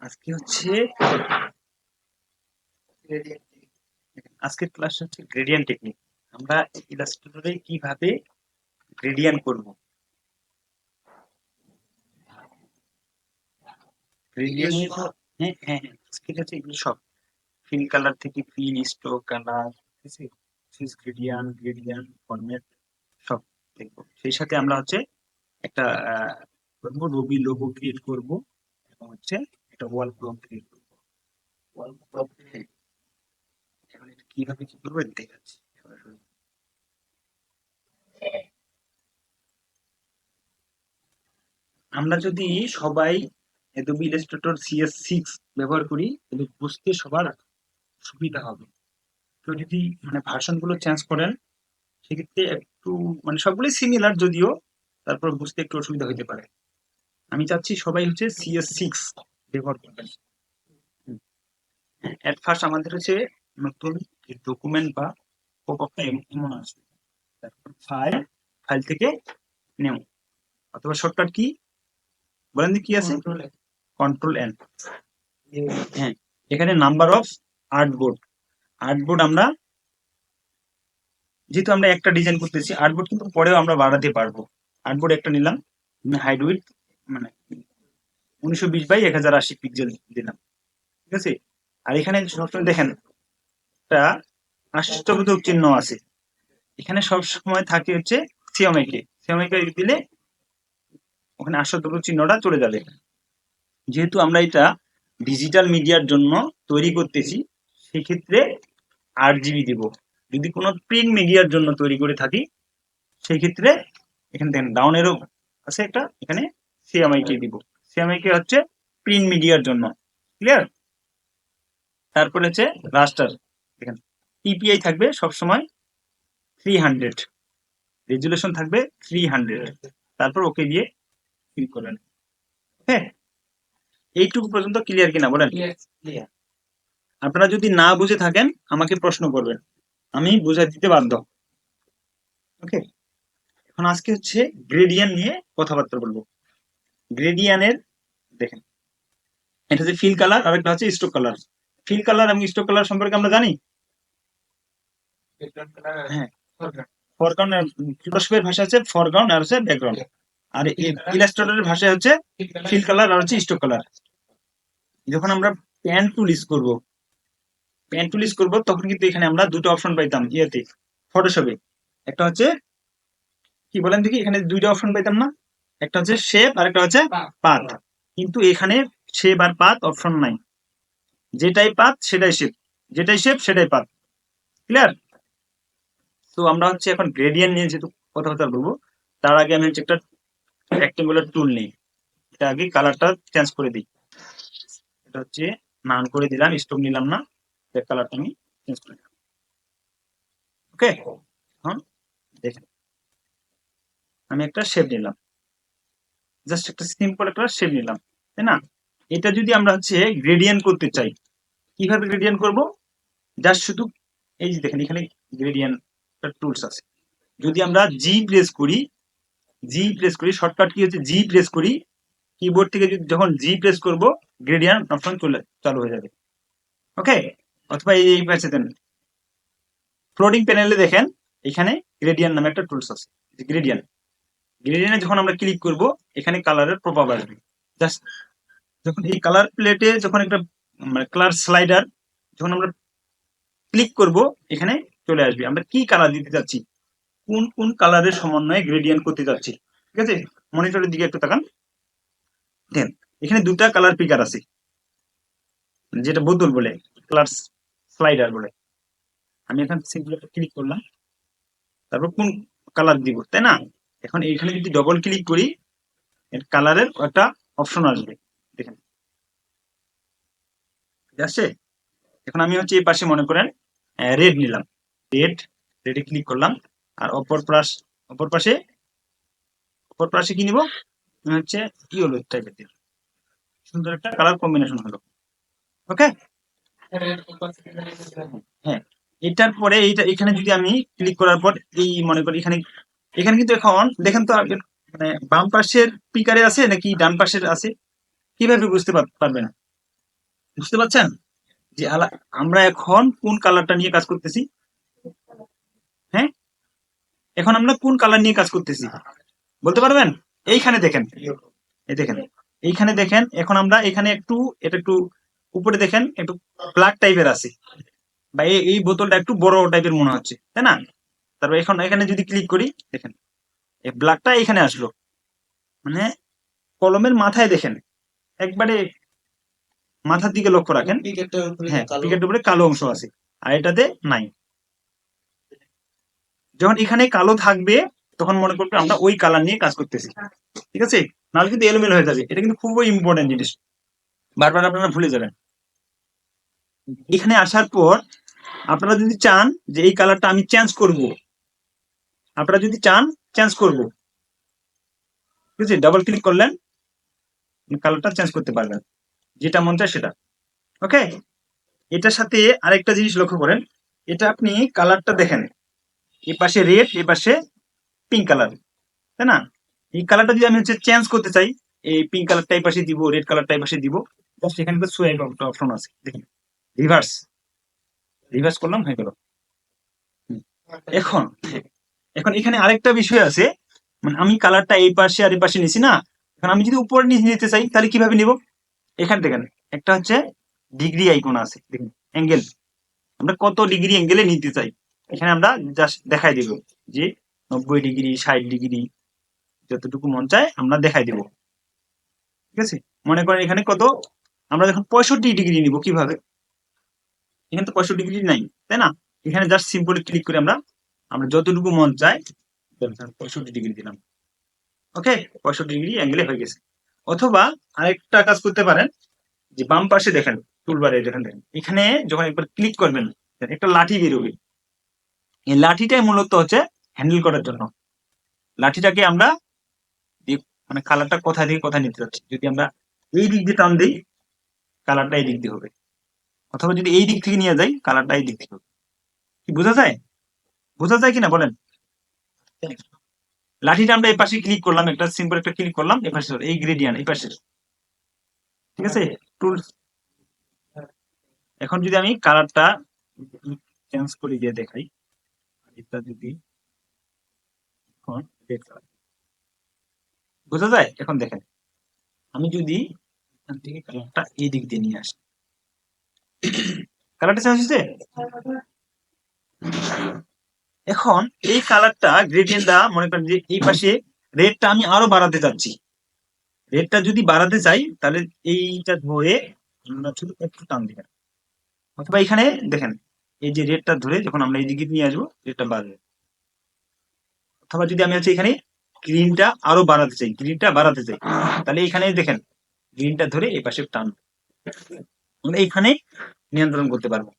আজকে হচ্ছে আজকের ক্লাস হচ্ছে গ্রেডিয়েন্ট টেকনিক। আমরা ইলাস্ট্রেটরে কিভাবে গ্রেডিয়েন্ট করব। গ্রেডিয়েন্ট হ্যাঁ হ্যাঁ হ্যাঁ আজকে হচ্ছে এগুলো সব ফিল কালার থেকে ফিল স্ট্রোক কালার, ঠিক আছে, ফিস গ্রেডিয়েন্ট গ্রেডিয়েন্ট ফরম্যাট সব দেখবো। সেই সাথে আমরা হচ্ছে একটা করবো রবি লোগো ক্রিয়েট করব এবং হচ্ছে একটা ওয়াল প্রপ ক্রিয়েট করবো। ওয়াল প্রপ এখন এটা কিভাবে কি করবো এটা দেখাচ্ছি। আমরা যদি সবাই অ্যাডোবি ইলাস্ট্রেটর CS6 ব্যবহার করি তাহলে বুঝতে সবার সুবিধা হবে। কেউ যদি ভার্সন গুলো চেঞ্জ করেন সেক্ষেত্রে একটু সবগুলোই সিমিলার যদিও, তারপর বুঝতে একটু অসুবিধা হতে পারে। আমি চাচ্ছি সবাই হচ্ছে CS6 ব্যবহার করবেন। এট ফার্স্ট আমাদের হচ্ছে নতুন ডকুমেন্ট বা পপআপটা এমন আসবে, তারপর ফাইল, ফাইল থেকে নিউ অথবা শর্টকাট কি বলেন কি আছে, কন্ট্রোল এন। হ্যাঁ, এখানে নাম্বার অফ আর্টবোর্ড, আর্টবোর্ড আমরা যেহেতু আমরা একটা ডিজাইন করতেছি, আর্টবোর্ড কিন্তু পরেও আমরা বাড়াতে পারবো। আর্টবোর্ড একটা নিলাম, হাইড উইথ 1920 x 1080 পিক্সেল দিলাম, ঠিক আছে। আর এখানে সবসময় দেখেন একটা আশ্চর্যবোধক চিহ্ন আছে, এখানে সব সময় থাকে হচ্ছে সিওমেকে, সিওমেকে দিলে ওখানে আশ্চর্যবোধক চিহ্নটা চলে যাবে। যেহেতু আমরা এটা ডিজিটাল মিডিয়ার জন্য তৈরি করতেছি সেক্ষেত্রে 8 GB দিব। যদি কোনো প্রিন্ট মিডিয়ার জন্য তৈরি করে থাকি সেই ক্ষেত্রে এখানে দেখেন ডাউন এরো আছে একটা, এখানে সিএমআইকে দিব। সিএমআইকে হচ্ছে প্রিন্ট মিডিয়ার জন্য, ক্লিয়ার। তারপরে হচ্ছে রাস্টার, দেখেন পিপিআই থাকবে সবসময় 300, রেজুলেশন থাকবে 300, তারপর ওকে দিয়ে ক্লিক করবেন। হ্যাঁ, এইটুকু পর্যন্ত ক্লিয়ার কিনা বলেন? আপনারা যদি না বুঝে থাকেন আমাকে প্রশ্ন করবেন, আমি বুঝাই দিতে বাধ্য। ওকে, এখন আজকে হচ্ছে গ্রেডিয়েন্ট নিয়ে কথাবার্তা বলবো। গ্রেডিয়েন্টের দেখেন এটা হচ্ছে ফিল কালার আর একটা হচ্ছে স্ট্রোক কালার। ফিল কালার এবং স্ট্রোক কালার সম্পর্কে আমরা জানি। হ্যাঁ, ফরগ্রাউন্ড, ফটোশপের ভাষা হচ্ছে ফরগ্রাউন্ড আর হচ্ছে ব্যাকগ্রাউন্ড, আর ইলাস্ট্রেটরের ভাষা হচ্ছে ফিল কালার আর হচ্ছে স্ট্রোক কালার। যখন আমরা প্যান টুল ইউজ করব, প্যান টুল ইউজ করব তখন কিন্তু এখানে আমরা দুটো অপশন পাইতাম ইয়েতে ফটোশপে। একটা হচ্ছে কি বলেন দেখি, এখানে দুইটা অপশন পাইতাম না, একটা হচ্ছে শেপ আর একটা হচ্ছে পাথ। কিন্তু এখানে শেপ আর পাথ অপশন নাই, যেটাই পাথ সেটাই শেপ, যেটাই শেপ সেটাই পাথ, ক্লিয়ার। তো আমরা হচ্ছে এখন গ্রেডিয়েন্ট নিয়ে যেহেতু কথাবার্তা বলবো, তার আগে আমি হচ্ছে একটা রেক্টেঙ্গুলার টুল নিই, এটা আগে কালারটা চেঞ্জ করে দিই। এটা হচ্ছে নান করে দিলাম, স্ট্রোক নিলাম না, কালারটা আমি চেঞ্জ করে দিলাম। ওকে, এখন দেখেন আমি একটা শেপ নিলাম, জাস্ট একটা সিম্পল একটা শেপ নিলাম, তাই না। এটা যদি আমরা হচ্ছে গ্রেডিয়েন্ট করতে চাই, কিভাবে গ্রেডিয়েন্ট করব? জাস্ট শুধু এই যে দেখেন এখানে গ্রেডিয়েন্ট টুলস আছে, যদি আমরা জি প্রেস করি, জি প্রেস করি, শর্টকাট কি হচ্ছে জি প্রেস করি, কিবোর্ড থেকে যখন জি প্রেস করব গ্রেডিয়েন্ট অপশন চালু হয়ে যাবে। ওকে, অথবা এই পাশে দেন ফ্লোটিং প্যানেলে দেখেন এখানে গ্রেডিয়েন্ট নামে একটা টুলস আছে, গ্রেডিয়েন্ট। গ্রেডিয়েন্টে যখন আমরা ক্লিক করব এখানে কালারের প্রভাব আসবে। জাস্ট যখন এই কালার প্লেটে যখন একটা কালার স্লাইডার যখন আমরা ক্লিক করব এখানে চলে আসবে আমরা কি কালার দিতে যাচ্ছি, কোন কোন কালারের সমন্বয়ে গ্রেডিয়েন্ট করতে যাচ্ছি। ঠিক আছে, মনিটরের দিকে একটু তাকান, দেন এখানে দুটা কালার পিকার আছে, যেটা বোতল বলে, কালার স্লাইডার বলে। আমি এখন সিম্পল ক্লিক করলাম, তারপর কোন কালার দিব, তাই না। এখন এইখানে যদি ডবল ক্লিক করি এর কালারের একটা অপশন আসবে, দেখেন আসছে। এখন আমি হচ্ছে এই পাশে মনে করেন রেড নিলাম, রেড, রেডে ক্লিক করলাম। আর অপর পাশে কি নিব, হচ্ছে ইয়েলো টাইপের দিলাম, সুন্দর একটা কালার কম্বিনেশন হলো। ওকে, হ্যাঁ, এটার পরে এখানে যদি আমি ক্লিক করার পর এই মনে করি এখানে, এখানে কিন্তু এখন দেখেন তো বাম পাশের পিকারে আছে নাকি ডান পাশের আছে, কিভাবে বুঝতে পারবে না। বুঝতে পারছেন যে আমরা এখন কোন কালারটা নিয়ে কাজ করতেছি? হ্যাঁ, এখন আমরা কোন কালার নিয়ে কাজ করতেছি বলতে পারবেন? এইখানে দেখেন, এই দেখেন, এইখানে দেখেন, এখন আমরা এখানে একটু, এটা একটু উপরে দেখেন, একটু ব্ল্যাক টাইপের আছে, বা এই বোতলটা একটু বড় টাইপের মনে হচ্ছে, তাই না? তারপর এখন এখানে যদি ক্লিক করি, দেখেন এই ব্ল্যাকটা এখানে আসলো, মানে কলমের মাথায় দেখেন, একবারে মাথার দিকে লক্ষ্য রাখেন, হ্যাঁ পিকের উপরে কালো অংশ আছে, আর এটাতে নাই। যখন এখানে কালো থাকবে তখন মনে করবে আমরা ওই কালার নিয়ে কাজ করতেছি, ঠিক আছে? নাহলে কিন্তু এলোমেলো হয়ে যাবে। এটা কিন্তু খুবই ইম্পর্টেন্ট জিনিস, বারবার আপনারা ভুলে যাবেন। এখানে আসার পর আপনারা যদি চান যে এই কালারটা আমি চেঞ্জ করব, আপনারা যদি চান চেঞ্জ করব, ঠিক আছে, ডাবল ক্লিক করলেন, কালারটা চেঞ্জ করতে পারবেন, যেটা মন চায় সেটা। ওকে, এটার সাথে আরেকটা জিনিস লক্ষ্য করেন, এটা আপনি কালারটা দেখেন, এই পাশে রেড, এই পাশে পিঙ্ক কালার, তাই না? এই কালারটা যদি আমি হচ্ছে চেঞ্জ করতে চাই, এই পিঙ্ক কালারটা এই পাশে দিব, রেড কালারটা এই পাশে দিব, জাস্ট এখানে তো সোয়াইপ একটা অপশন আছে, দেখেন, রিভার্স, রিভার্স করলাম, হয়ে গেল। এখন এখন এখানে আরেকটা বিষয় আছে, মানে আমি কালারটা এই পাশে আর এই পাশে নিছি না, এখন আমি যদি উপরে নিচে নিতে চাই তাহলে কিভাবে নিব? এখানে দেখেন একটা হচ্ছে ডিগ্রি আইকন আছে, দেখেন অ্যাঙ্গেল, আমরা কত ডিগ্রি অ্যাঙ্গেলে নিতে চাই, এখানে আমরা জাস্ট দেখাই দিব যে 90 ডিগ্রি, 60 ডিগ্রি, যতটুকু মন চায় আমরা দেখাই দিব, ঠিক আছে? মনে করেন এখানে কত, আমরা যখন 65 ডিগ্রি নিব, কিভাবে? এখানে তো 65 ডিগ্রি নাই, তাই না? এখানে জাস্ট সিম্পলি ক্লিক করে আমরা আমরা যতটুকু মন চায় 65 ডিগ্রি দিলাম, ওকে, 65 ডিগ্রি অ্যাঙ্গেলে হয়ে গেছে। অথবা আরেকটা কাজ করতে পারেন, যে বাম পাশে দেখেন টুলবারে, দেখেন দেখেন এখানে যখন একবার ক্লিক করবেন একটা লাঠি বেরোবে, এই লাঠিটাই মূলত হচ্ছে হ্যান্ডেল করার জন্য। লাঠিটাকে আমরা মানে কালারটা কোথা থেকে কোথায় নিতে যাচ্ছি, যদি আমরা এই দিক দিয়ে টান দিই কালারটা এই দিক দিয়ে হবে, অথবা যদি এই দিক থেকে নিয়ে যাই কালারটা এই দিক থেকে হবে। কি বোঝা যায়? বোঝা যায় কিনা বলেন? লাঠিটা আমরা এই পাশে ক্লিক করলাম, একটা সিম্পল একটা ক্লিক করলাম, এই পাশে এই গ্রেডিয়ান্ট এই পাশে, ঠিক আছে, টুলস। এখন যদি আমি কালারটা চেঞ্জ করে দিয়ে দেখাই, এটা যদি এখন রেড কালার, বোঝা যায়? এখন দেখেন আমি যদি এখান থেকে কালারটা এই দিক দিয়ে নিয়ে আসি, কালারটা চেঞ্জ হচ্ছে। এখন এই কালারটা গ্রেডিয়েন্টটা মনে করেন যে এই পাশে রেডটা আমি আরো বাড়াতে চাচ্ছি, রেডটা যদি বাড়াতে চাই তাহলে এইটা ধরে আমরা শুধু একটু টান দিবেন, অথবা এখানে দেখেন এই যে রেডটা ধরে যখন আমরা এইদিকে নিয়ে আসবো রেডটা বাড়বে। অথবা যদি আমি হচ্ছে এখানে গ্রিনটা আরো বাড়াতে চাই, গ্রিনটা বাড়াতে চাই, তাহলে এখানে দেখেন গ্রিনটা ধরে এই পাশে টান, আমরা এখানে নিয়ন্ত্রণ করতে পারবো।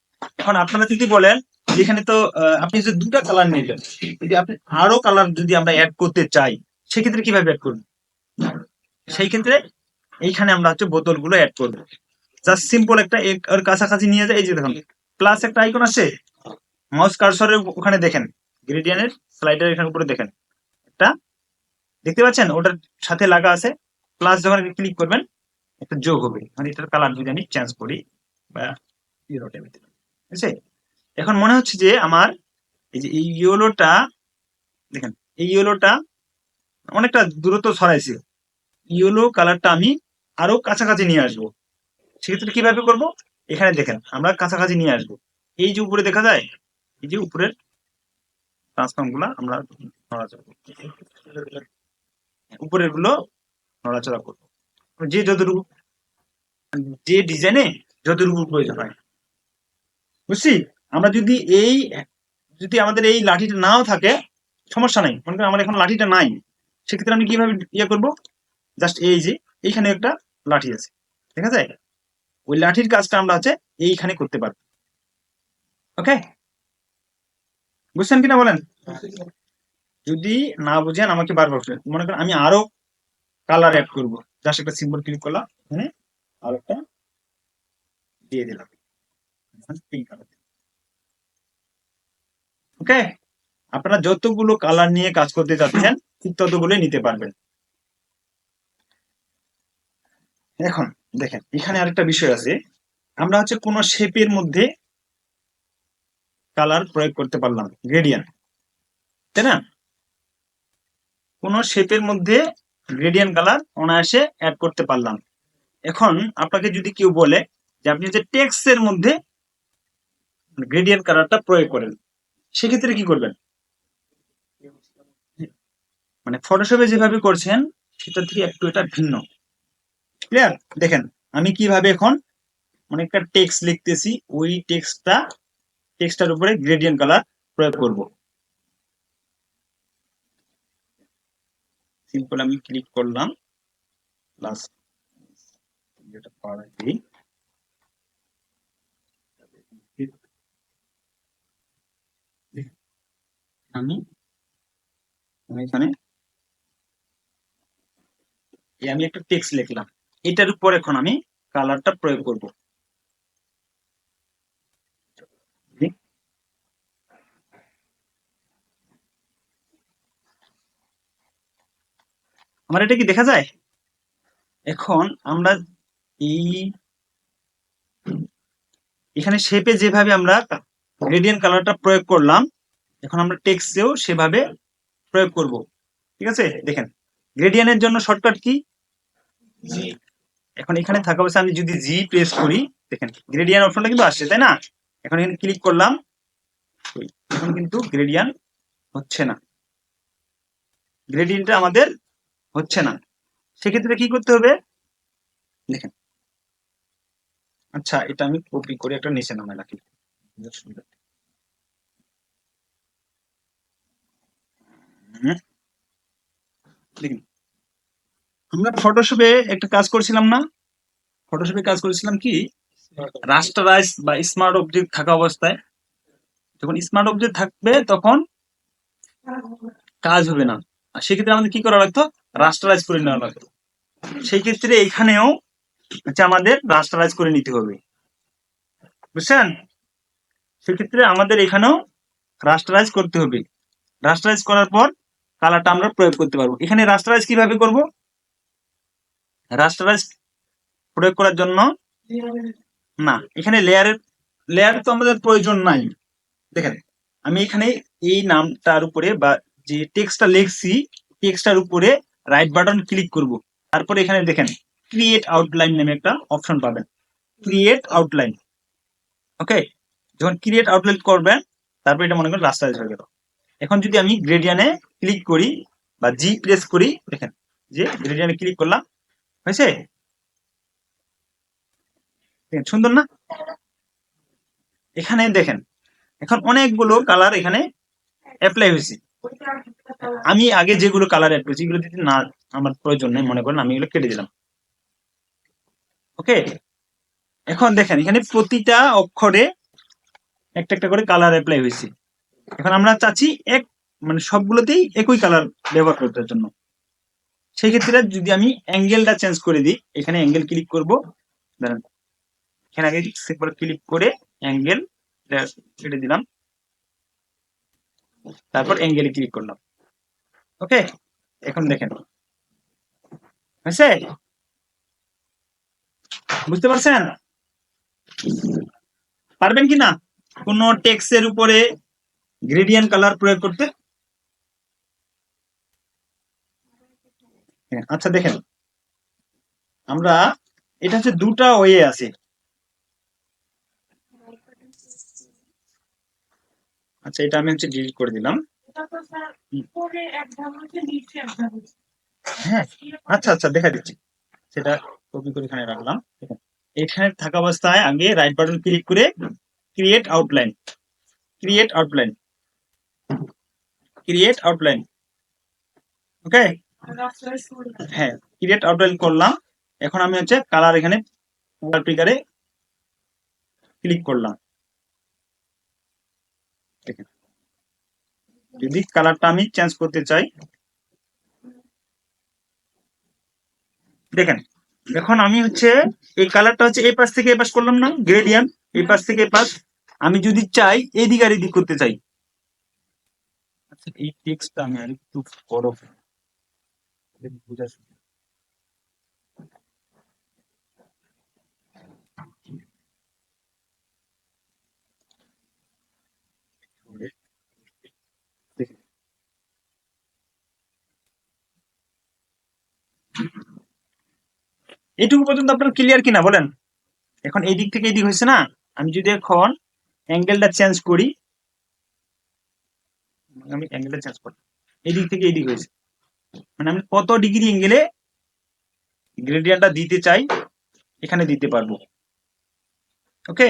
এখন আপনারা যদি বলেন যেখানে তো আপনি যে দুটা কালার নিলেন, যদি আপনি আরো কালার যদি আমরা অ্যাড করতে চাই সেক্ষেত্রে কিভাবে অ্যাড করবো? সেই ক্ষেত্রে এইখানে আমরা হচ্ছে বোতলগুলো অ্যাড করবো, জাস্ট সিম্পল একটা ওর কাছাকাছি নিয়ে যায়, এই যে দেখুন প্লাস একটা আইকন আছে, মাউস কার্সরের ওখানে দেখেন গ্রেডিয়েন্টের স্লাইডার এখানে উপরে দেখেন একটা, দেখতে পাচ্ছেন ওটার সাথে লাগা আছে প্লাস, যখন ক্লিক করবেন একটা যোগ হবে, মানে এটার কালার যদি আমি চেঞ্জ করি বা ইয়েলো টাইপের দিলাম, ঠিক আছে? এখন মনে হচ্ছে যে আমার এই যে এই ইয়েলোটা, দেখেন এই ইয়েলোটা অনেকটা দূরত্ব ছড়াইছে, ইয়েলো কালারটা আমি আরো কাছাকাছি নিয়ে আসবো, সেক্ষেত্রে কিভাবে করব? এখানে দেখেন আমরা কাছাকাছি নিয়ে আসবো, এই যে উপরে দেখা যায়, এই যে উপরের ট্রান্সফর্ম গুলা আমরা নড়াচড়া করবো, উপরের গুলো নড়াচড়া করবো, যে যতটুকু, যে ডিজাইনে যতটুকু প্রয়োজন হয়, বুঝছি? আমরা যদি এই, যদি আমাদের এই লাঠিটা নাও থাকে সমস্যা নাই, মনে করেন আমার এখন লাঠিটা নাই, সেক্ষেত্রে আমি কিভাবে ইয়ে করবো? জাস্ট এই যে এইখানে একটা লাঠি আছে, ঠিক আছে, ওই লাঠির কাজটা আমরা হচ্ছে এইখানে করতে পারবো, ওকে? বুঝছেন কিনা বলেন? যদি না বুঝেন আমাকে বারবার বলবেন। মনে করেন আমি আরো কালার অ্যাড করবো, জাস্ট একটা সিম্বল ক্লিক করলাম, এখানে আরো একটা দিয়ে দিলাম, পিঙ্ক কালার, ওকে? আপনারা যতগুলো কালার নিয়ে কাজ করতে চাচ্ছেন ঠিক ততগুলো নিতে পারবেন। এখন দেখেন এখানে আরেকটা বিষয় আছে, আমরা হচ্ছে কোন শেপের মধ্যে কালার প্রয়োগ করতে পারলাম, গ্রেডিয়েন্ট, তাই না? কোন শেপের মধ্যে গ্রেডিয়েন্ট কালার অনায়াসে অ্যাড করতে পারলাম। এখন আপনাকে যদি কেউ বলে যে আপনি যে টেক্সটের মধ্যে গ্রেডিয়েন্ট কালারটা প্রয়োগ করেন, সেক্ষেত্রে কি করবেন? মানে ফটোশপে যেভাবে করছেন সেটা থেকে একটু এটা ভিন্ন। ক্লিয়ার? দেখেন আমি কিভাবে এখন মানে একটা টেক্সট লিখতেছি, ওই টেক্সটার উপরে গ্রেডিয়েন্ট কালার প্রয়োগ করব। সিম্পল আমি ক্লিক করলাম, প্লাস যেটা পারি আমি এখানে আমি একটা টেক্সট লিখলাম, এটার উপর এখন আমি কালারটা প্রয়োগ করব। আমার এটা কি দেখা যায়? এখন আমরা এই এখানে শেপে যেভাবে আমরা গ্রেডিয়েন্ট কালারটা প্রয়োগ করলাম, এখন আমরা টেক্সটেও সেভাবে প্রয়োগ করব। ঠিক আছে? দেখেন গ্রেডিয়েন্টের জন্য শর্টকাট কি? এখন এখানে থাকা অবস্থায় আমি যদি জি প্রেস করি, দেখেন গ্রেডিয়েন্ট অপশনটা কিন্তু আসছে, তাই না? এখন এখানে ক্লিক করলাম, এখন কিন্তু গ্রেডিয়েন্ট হচ্ছে না, গ্রেডিয়েন্টটা আমাদের হচ্ছে না। সেক্ষেত্রে কি করতে হবে? দেখেন, আচ্ছা এটা আমি কপি করে একটা নিচে নামাই রাখি। দেখেন আমরা ফটোশপে একটা কাজ করছিলাম না? ফটোশপে কাজ করেছিলাম কি, রাস্টারাইজ বা স্মার্ট অবজেক্ট থাকা অবস্থায়, যখন স্মার্ট অবজেক্ট থাকবে তখন কাজ হবে না, আর সেক্ষেত্রে আমাদের কি করা লাগতো? রাস্টারাইজ করে নেওয়া লাগতো। সেই ক্ষেত্রে এখানেও হচ্ছে আমাদের রাস্টারাইজ করে নিতে হবে, বুঝছেন? সেক্ষেত্রে আমাদের এখানেও রাস্টারাইজ করতে হবে। রাস্টারাইজ করার পর কালারটা আমরা প্রয়োগ করতে পারবো। এখানে রাস্টারাইজ কিভাবে করব? রাস্টারাইজ প্রয়োগ করার জন্য না, এখানে লেয়ার তো আমাদের প্রয়োজন নাই। দেখেন আমি এখানে এই নামটার উপরে বা যে টেক্সটটা লিখছি, টেক্সটার উপরে রাইট বাটন ক্লিক করব। তারপরে এখানে দেখেন ক্রিয়েট আউটলাইন নামে একটা অপশন পাবেন, ক্রিয়েট আউটলাইন। ওকে, যখন ক্রিয়েট আউটলাইন করবেন তারপর এটা মনে করেন রাস্টারাইজ হয়ে গেল। এখন যদি আমি গ্রেডিয়ানে ক্লিক করি বা জি প্রেস করি, দেখেন যে গ্রেডিয়ানে ক্লিক করলাম, হয়েছে? দেখেন সুন্দর না? এখানে দেখেন এখন অনেকগুলো কালার এখানে অ্যাপ্লাই হয়েছে। আমি আগে যেগুলো কালার অ্যাড করেছি এগুলো যদি না আমার প্রয়োজন নেই মনে করেন, আমি এগুলো কেটে দিলাম। ওকে, এখন দেখেন এখানে প্রতিটা অক্ষরে একটা একটা করে কালার অ্যাপ্লাই হয়েছে। এখন আমরা চাচ্ছি এক মানে সবগুলোতেই একই কালার ব্যবহার করার জন্য। সেই ক্ষেত্রে যদি আমি অ্যাঙ্গেলটা চেঞ্জ করে দিই, এখানে অ্যাঙ্গেল ক্লিক করব, দাঁড়ান এখানে আগে ক্লিক করে অ্যাঙ্গেল কেটে দিলাম, তারপর অ্যাঙ্গেলে ক্লিক করলাম। ওকে, এখন দেখেন হয়েছে? বুঝতে পারছেন? পারবেন কি না কোন টেক্সটের উপরে গ্রেডিয়েন্ট কালার প্রয়োগ করতে? হ্যাঁ, আচ্ছা দেখেন আমরা এটা হচ্ছে দুটা ওয়ে আছে। আচ্ছা এটা আমি হচ্ছে ডিলিট করে দিলাম। হ্যাঁ, আচ্ছা আচ্ছা দেখা দিচ্ছি, সেটা কপি করে এখানে রাখলাম। দেখেন এখানে থাকা অবস্থায় আগে রাইট বাটন ক্লিক করে create outline, create outline, create outline. Okay, হ্যাঁ ক্রিয়েট আউটলাইন করলাম। এখন আমি হচ্ছে কালার এখানে কালার পিকারে ক্লিক করলাম। দেখেন যদি কালারটা আমি চেঞ্জ করতে চাই, দেখেন এখন আমি হচ্ছে এই কালারটা হচ্ছে এই পাশ থেকে এই পাশ করলাম না, গ্রেডিয়েন্ট এই পাশ থেকে এই পাশ। আমি যদি চাই এদিক আর এদিক করতে চাই, আচ্ছা এই টেক্সটটা আমি আরেকটু বড় বুঝা এইটুকু পর্যন্ত আপনার ক্লিয়ার কিনা বলেন? এখন এই দিক থেকে এই দিক হয়েছে না, আমি যদি এখন অ্যাঙ্গেলটা চেঞ্জ করি, আমি অ্যাঙ্গেলটা চেঞ্জ করি, এই দিক থেকে এই দিক হয়েছে, মানে আমি কত ডিগ্রি অ্যাঙ্গেলে গ্রেডিয়েন্টটা দিতে চাই এখানে দিতে পারবো। ওকে,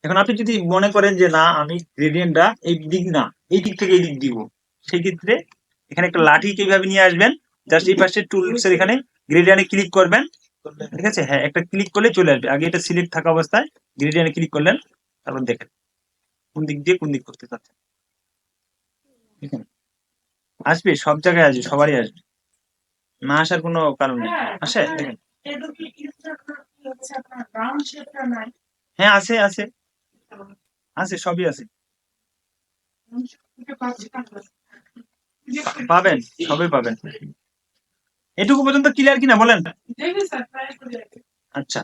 এখন আপনি যদি মনে করেন যে না আমি গ্রেডিয়েন্টটা এই দিক না এই দিক থেকে এই দিক দিব, সেই ক্ষেত্রে এখানে একটা লাঠি কিভাবে নিয়ে আসবেন, জাস্ট এই পাশে টুলসের এখানে গ্রেডিয়েন্টে ক্লিক করবেন, ঠিক আছে, হ্যাঁ একটা ক্লিক করলে চলে আসবে, আগে এটা সিলেক্ট থাকা অবস্থায় গ্রেডিয়েন্টে ক্লিক করলেন, তারপর দেখেন কোন দিক দিয়ে কোন দিক করতে চাচ্ছেন, দেখেন আসবে, সব জায়গায় আসবে, সবারই আসবে, না আসার কোনো কারণ নেই, আসে দেখেন। হ্যাঁ আছে আছে আছে, সবই আছে, পাবেন, সবই পাবেন। এটুকু পর্যন্ত ক্লিয়ার কিনা বলেন? আচ্ছা,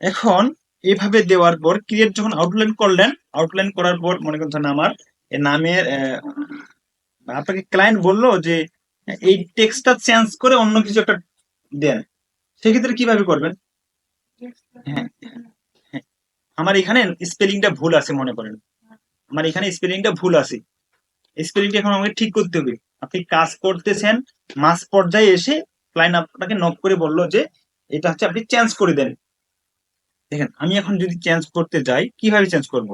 এখন এইভাবে দেওয়ার পর ক্রিয়েট যখন আউটলাইন করলেন, আউটলাইন করার পর মনে করছেন আমার নামের আপনাকে ক্লায়েন্ট বললো যে এই টেক্সটটা চেঞ্জ করে অন্য কিছু একটা দেন, সেক্ষেত্রে কিভাবে করবেন? হ্যাঁ হ্যাঁ, আমার এখানে স্পেলিংটা ভুল আছে মনে করেন, আমার এখানে স্পেলিংটা ভুল আছে, স্পেলিংটা এখন আমাকে ঠিক করতে হবে। আপনি কাজ করতেছেন, মাঝ পর্যায়ে এসে ক্লায়েন্ট আপনাকে নক করে বললো যে এটা হচ্ছে আপনি চেঞ্জ করে দেন। দেখেন আমি এখন যদি চেঞ্জ করতে যাই, কিভাবে চেঞ্জ করব?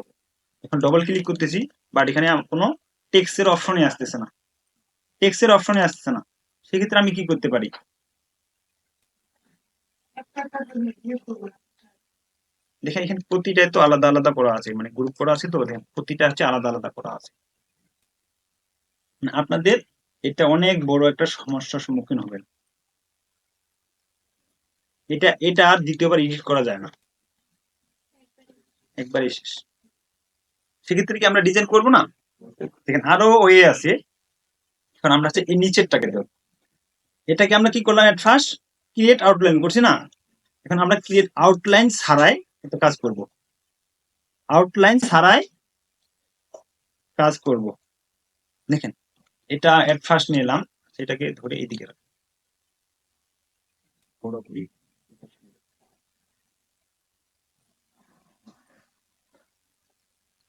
এখন ডবল ক্লিক করতেছি, বাট এখানে কোনো টেক্সটের অপশনে আসতেছে না, টেক্সটের অপশনে আসতেছে না, সেক্ষেত্রে আমি কি করতে পারি? দেখেন এখানে প্রতিটাই তো আলাদা আলাদা করা আছে, মানে গ্রুপ করা আছে, তো দেখেন প্রতিটা হচ্ছে আলাদা আলাদা করা আছে, মানে আপনাদের এটা অনেক বড় একটা সমস্যার সম্মুখীন হবেন, এটা এটা আর দ্বিতীয়বার এডিট করা যায় না, একবারই শেষ। সেক্ষেত্রে কি আমরা ডিজাইন করবো না? দেখেন আরো ওয়ে আছে, এখন আমরা হচ্ছে এই নিচেরটাকে দেব, এটাকে আমরা কি করলাম, এট ফার্স্ট ক্রিয়েট আউটলাইন করছি না, এখন আমরা ক্রিয়েট আউটলাইন ছাড়াই একটা কাজ করব, আউটলাইন ছাড়াই কাজ করব। দেখেন এটা এট ফার্স্ট নিলাম, সেটাকে ধরে এইদিকে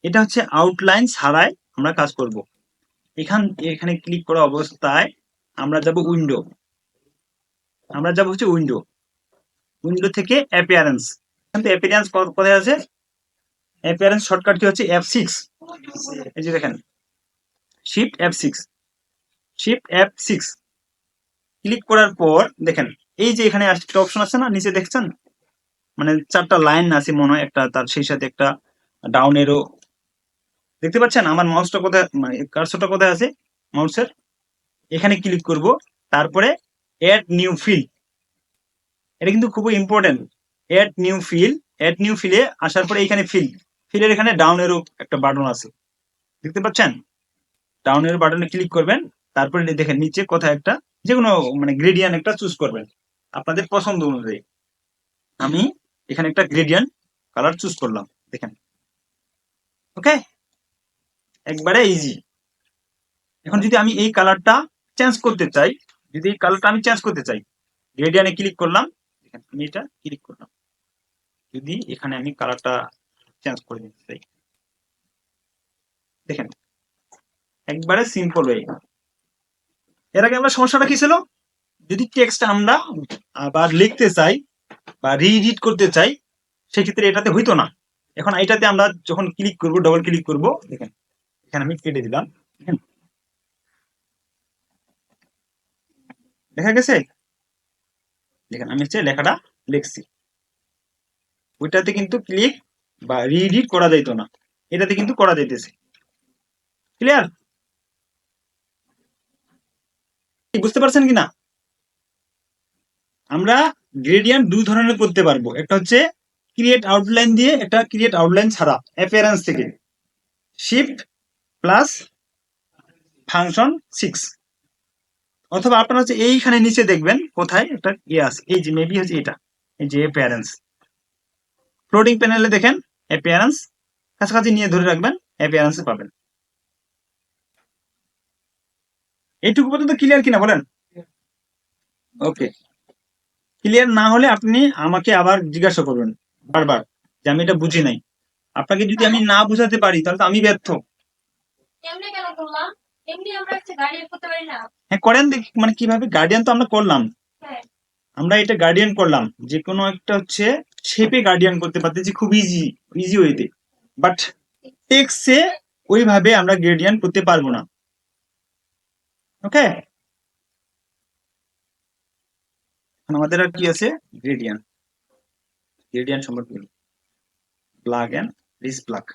এটা হচ্ছে আউটলাইন ছাড়াই আমরা কাজ করব। এখানে ক্লিক করা অবস্থায় আমরা যাব উইন্ডো, আমরা যাব হচ্ছে উইন্ডো, উইন্ডো থেকে অ্যাপিয়ারেন্স, এখান থেকে অ্যাপিয়ারেন্স কোথায় আছে, অ্যাপিয়ারেন্স শর্টকাট কি হচ্ছে F6, এই যে দেখেন shift F6, shift F6 click করার পর দেখেন এই যে এখানে একটা অপশন আছে না নিচে দেখছেন, মানে চারটা লাইন আছে মনে হয়, একটা তার সেই সাথে একটা ডাউন এরো দেখতে পাচ্ছেন, আমার মাউসটা কোথায়, মানে কার্সরটা কোথায় আছে মাউসের, এখানে ক্লিক করব, তারপরে অ্যাড নিউ ফিল, এটা কিন্তু খুবই important, add new file, add new ফিলে আসার পরে এখানে ফিলের এখানে ডাউন এরো একটা বাটন আছে, দেখতে পাচ্ছেন, ডাউন এরো বাটনে ক্লিক করবেন, তারপরে দেখেন নিচে কোথায় একটা যে কোনো মানে গ্রেডিয়েন্ট একটা চুজ করবেন আপনাদের পছন্দ অনুযায়ী, আমি এখানে একটা গ্রেডিয়েন্ট কালার চুজ করলাম, দেখেন ওকে, একবারে ইজি। এখন যদি আমি এই কালারটা চেঞ্জ করতে চাই, যদি এই কালারটা আমি চেঞ্জ করতে চাই, গ্রেডিয়েন্টে ক্লিক করলাম, দেখেন আমি এটা ক্লিক করলাম, যদি এখানে আমি কালারটা চেঞ্জ করে দিতে চাই, দেখেন একবারে সিম্পল ওয়ে। এর আগে আমরা সমস্যাটা কি ছিল, যদি টেক্সট আমরা আবার লিখতে চাই বা রিএডিট করতে চাই, সেক্ষেত্রে এটাতে হইতো না, এখন এটাতে আমরা যখন ক্লিক করব, ডবল ক্লিক করব, দেখেন এখানে আমি কেটে দিলাম, দেখেন দেখা গেছে, দেখেন আমি হচ্ছে লেখাটা লিখছি, ওইটাতে কিন্তু ক্লিক বা রিএডিট করা যাইতো না, এটাতে কিন্তু করা যাইতেছে, ক্লিয়ার? বুঝতে পারছেন কিনা? আমরা গ্রেডিয়েন্ট দুই ধরনের করতে পারবো, একটা হচ্ছে ক্রিয়েট আউটলাইন দিয়ে, একটা ক্রিয়েট আউটলাইন ছাড়া অ্যাপিয়ারেন্স থেকে, শিফট প্লাস ফাংশন 6, অথবা আপনারা হচ্ছে এইখানে নিচে দেখবেন কোথায় একটা ইয়ে আছে, এই যে মেবি হচ্ছে এটা, এই যে অ্যাপিয়ারেন্স, ফ্লোটিং প্যানেলে দেখেন অ্যাপিয়ারেন্স, কাছাকাছি নিয়ে ধরে রাখবেন, অ্যাপিয়ারেন্স পাবেন। এইটুকু পর্যন্ত ক্লিয়ার কিনা বলেন? ওকে, ক্লিয়ার না হলে আপনি আমাকে আবার জিজ্ঞাসা করবেন বারবার যে আমি এটা বুঝি নাই। আপনাকে যদি আমি না বুঝাতে পারি তাহলে তো আমি ব্যর্থ। হ্যাঁ করেন দেখি, মানে কিভাবে গার্ডিয়ান তো আমরা করলাম, আমরা এটা গার্ডিয়ান করলাম যে কোনো একটা হচ্ছে শেপে গার্ডিয়ান করতে পারতেছি খুব ইজি, ইজি ওয়েতে, বাট টেক্সে ওইভাবে আমরা গ্রেডিয়ান করতে পারবো না। ওকে, আমাদের আর কি আছে, গ্রেডিয়ান। গ্রেডিয়ান সম্পর্কে প্লাগ এন্ড রিজ প্লাগ।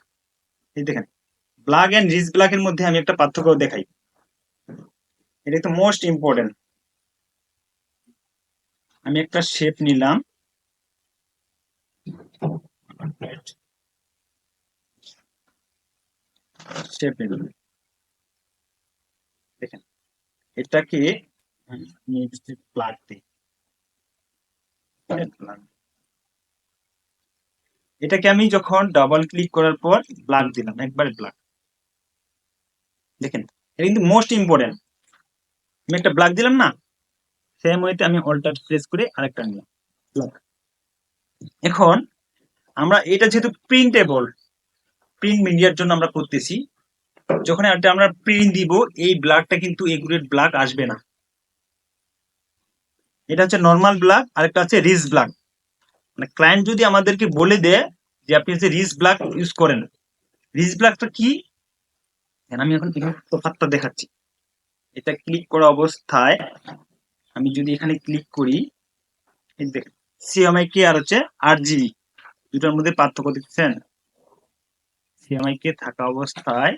এই দেখেন, প্লাগ এন্ড রিজ প্লাগের মধ্যে আমি একটা পার্থক্য দেখাই, এটা তো মোস্ট ইম্পর্টেন্ট। আমি একটা শেপ নিলাম, শেপ নিলাম, দেখেন এটাকে প্লাগ দিই, plug। এটাকে আমি যখন ডাবল ক্লিক করার পর প্লাগ দিলাম, একবারে প্লাগ, দেখেন এটা কিন্তু মোস্ট ইম্পর্টেন্ট। আমি একটা প্লাগ দিলাম না, সেম ওয়েতে আমি অল্টার প্রেস করে আরেকটা নিলাম প্লাগ। এখন আমরা এটা যেহেতু প্রিন্টেবল, প্রিন্ট মিডিয়ার জন্য আমরা করতেছি, যখন একটা আমরা প্রিন্ট দিব এই ব্লাগটা কিন্তু এগুলোর ব্লাগ আসবে না। এটা হচ্ছে নর্মাল ব্লাগ, আরেকটা হচ্ছে রিজ ব্লাগ। মানে ক্লায়েন্ট যদি আমাদেরকে বলে দেয় যে আপনি হচ্ছে রিজ ব্লাগ ইউজ করেন, রিজ ব্লাগটা কি, আমি এখন তফাৎটা দেখাচ্ছি। এটা ক্লিক করা অবস্থায় আমি যদি এখানে ক্লিক করি, এই দেখেন সিএমআইকে আর হচ্ছে আরজিবি দুটার মধ্যে পার্থক্য দেখছেন। সিএমআইকে থাকা অবস্থায়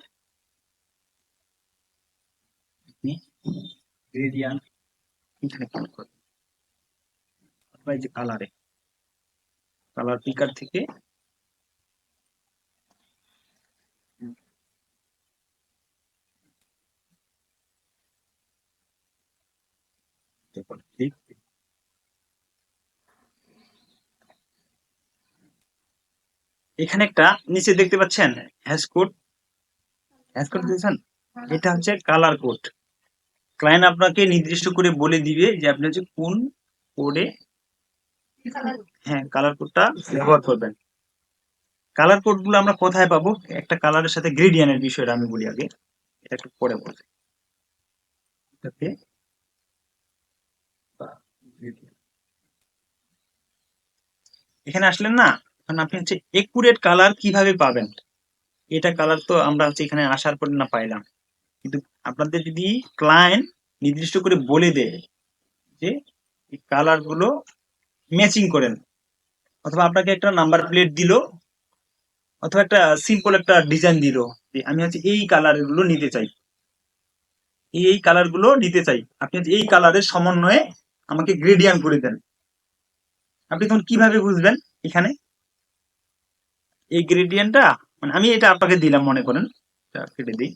গ্রেডিয়ান্ট এখানে ক্লিক করি, অথবা এই যে কালারে, কালার পিকার থেকে ক্লিক, এখানে একটা নিচে দেখতে পাচ্ছেন হ্যাশ কোড, হ্যাশ কোড দিয়েছেন, এটা হচ্ছে কালার কোড। ক্লায়েন্ট আপনাকে নির্দিষ্ট করে বলে দিবে যে আপনি হচ্ছে কোন কোডে, হ্যাঁ কালার কোডটা ব্যবহার করবেন। কালার কোড গুলো আমরা কোথায় পাবো, একটা কালারের সাথে গ্রেডিয়ানের বিষয়টা আমি বলি আগে, এটা একটু পরে বলছি। এখানে আসলেন না, এখন আপনি হচ্ছে একুরেট কালার কিভাবে পাবেন, এটা কালার তো আমরা হচ্ছে এখানে আসার পর না পাইলাম, কিন্তু আপনাদের যদি ক্লায়েন্ট নির্দিষ্ট করে বলে দেয় যে এই কালার গুলো ম্যাচিং করেন, অথবা আপনাকে একটা নাম্বার প্লেট দিল, অথবা একটা সিম্পল একটা ডিজাইন দিল যে আমি হচ্ছে এই কালার গুলো নিতে চাই, এই কালার গুলো নিতে চাই, আপনি হচ্ছে এই কালারের সমন্বয়ে আমাকে গ্রেডিয়ান করে দেন। আপনি তখন কিভাবে বুঝবেন এখানে এই গ্রেডিয়েন্টটা, মানে আমি এটা আপনাকে দিলাম মনে করেন, কেটে দিই,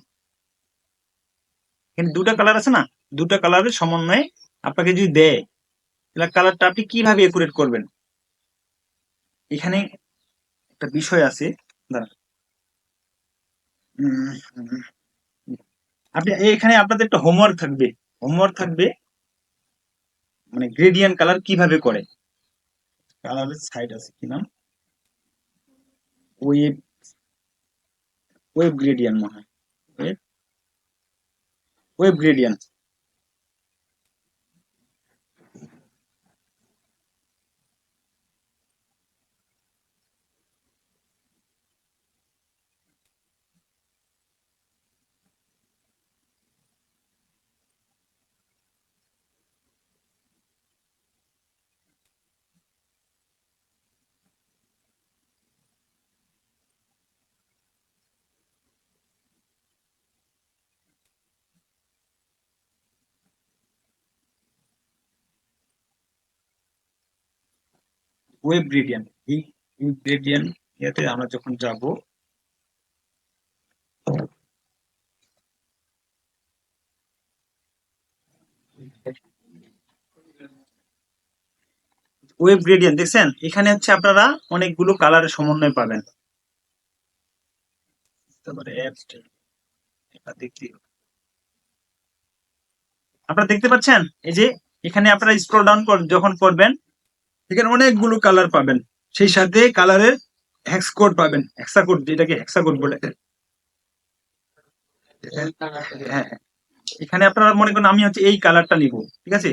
এখানে দুটা কালার আছে না, দুটা কালারের সমন্বয়ে আপনাকে যদি দেয় তাহলে কালারটা আপনি কিভাবে একুরেট করবেন। এখানে একটা বিষয় আছে, দাঁড়ান, আপনি এখানে আপনাদের একটা হোমওয়ার্ক থাকবে, হোমওয়ার্ক থাকবে মানে গ্রেডিয়েন্ট কালার কিভাবে করে। কালারের সাইড আছে কি নাম, ওয়েব, ওয়েব গ্রেডিয়েন্ট মনে হয়, web, web gradient. Web gradient, এই গ্রেডিয়েন্ট ইয়াতে আমরা যখন যাব, ওয়েব গ্রেডিয়েন্ট দেখছেন, এখানে হচ্ছে আপনারা অনেকগুলো কালারের সমন্বয় পাবেন। তারপরে এটা দেখতে আপনারা দেখতে পাচ্ছেন, এই যে এখানে আপনারা স্ক্রল ডাউন যখন করবেন এখানে অনেকগুলো কালার পাবেন, সেই সাথে কালারের হেক্স কোড পাবেন, হেক্সা কোড, যেটাকে হেক্সা কোড বলে। হ্যাঁ, এখানে আপনারা মনে করেন আমি হচ্ছে এই কালারটা নিব, ঠিক আছে।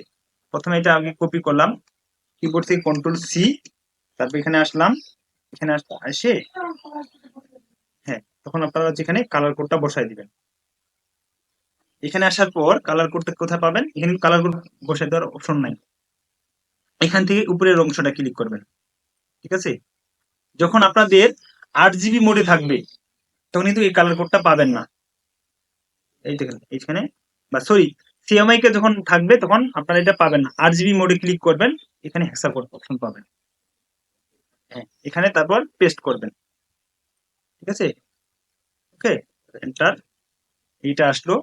প্রথমে এটা আগে কপি করলাম, কিবোর্ড থেকে কন্ট্রোল সি, তারপর এখানে আসলাম, এখানে এসে হ্যাঁ, তখন আপনারা যেখানে কালার কোডটা বসাই দিবেন। এখানে আসার পর কালার কোডটা কোথায় পাবেন, এখানে কালার কোড বসাই দেওয়ার অপশন নাই, এখান থেকে উপরের অংশটা ক্লিক করবেন, ঠিক আছে। যখন আপনাদের 8 জিবি মোডে থাকবে তখন কিন্তু এই কালার কোডটা পাবেন না। এই দেখেন এইখানে, বা সরি, সিএমআই কে যখন থাকবে তখন আপনারা এটা পাবেন না। 8 জিবি মোডে ক্লিক করবেন, এখানে হেক্সা কোড অপশন পাবেন, হ্যাঁ, এখানে তারপর পেস্ট করবেন, ঠিক আছে। ওকে, এন্টার। এইটা আসলো,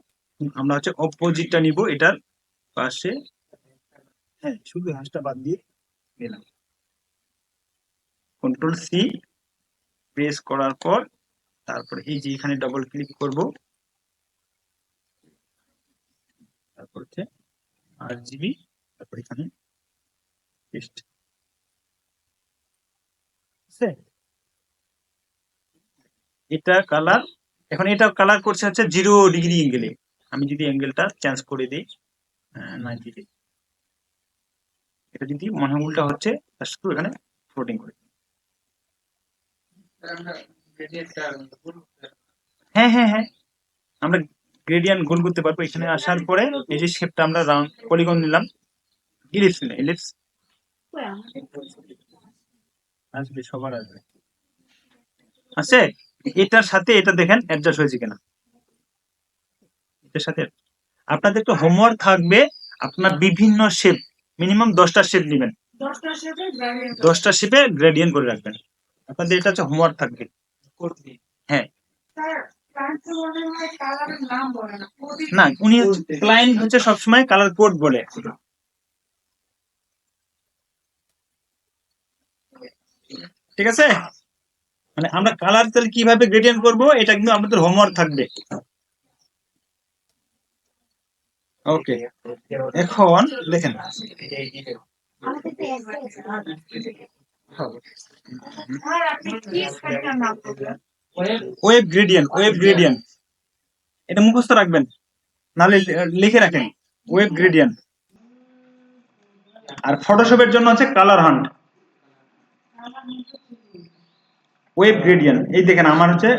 আমরা হচ্ছে অপোজিটটা নিব, এটার পাশে, হ্যাঁ, শুধু হ্যাশটা বাদ দিয়ে নিলাম। কন্ট্রোল সি প্রেস করার পর তারপর এই যে এখানে ডবল ক্লিক করব, তারপর হচ্ছে 8 জিবি, তারপর এখানে পেস্ট। এটা কালার, এখন এটা কালার করছে হচ্ছে 0 ডিগ্রি অ্যাঙ্গেলে। আমি যদি অ্যাঙ্গেলটা চেঞ্জ করে দিই 90 ডিগ্রি, এটা যদি মনে হয় উল্টা হচ্ছে, শুধু এখানে ফ্লোটিং করে। হ্যাঁ হ্যাঁ হ্যাঁ, আমরা গ্রেডিয়েন্ট গোল করতে পারবো। এখানে আসার পরে এই যে শেপটা আমরা রাউন্ড পলিগন নিলাম, ইলিপস নিলাম, ইলিপস আসবে, সবার আসবে, আছে। এটার সাথে এটা দেখেন অ্যাডজাস্ট হয়েছে কিনা, এটার সাথে। আপনাদের তো হোমওয়ার্ক থাকবে, আপনার বিভিন্ন শেপ, মিনিমাম 10টা শেপ নেবেন, 10টা শেপে গ্রেডিয়েন্ট করে রাখবেন। আপনাদের এটা হচ্ছে হোমওয়ার্ক থাকবে। হ্যাঁ, না, উনি ক্লায়েন্ট হচ্ছে সবসময় কালার কোড বলে। ঠিক আছে, মানে আমরা কালার তাহলে কিভাবে গ্রেডিয়েন্ট করব, এটা কিন্তু আমাদের হোমওয়ার্ক থাকবে। ওকে, এখন দেখেন ওয়েব গ্রেডিয়েন্ট, ওয়েব গ্রেডিয়েন্ট এটা মুখস্থ রাখবেন, নাহলে লিখে রাখেন, ওয়েব গ্রেডিয়েন্ট। আর ফটোশপের জন্য হচ্ছে কালার হান্ট, ওয়েব গ্রেডিয়েন্ট। এই দেখেন আমার হচ্ছে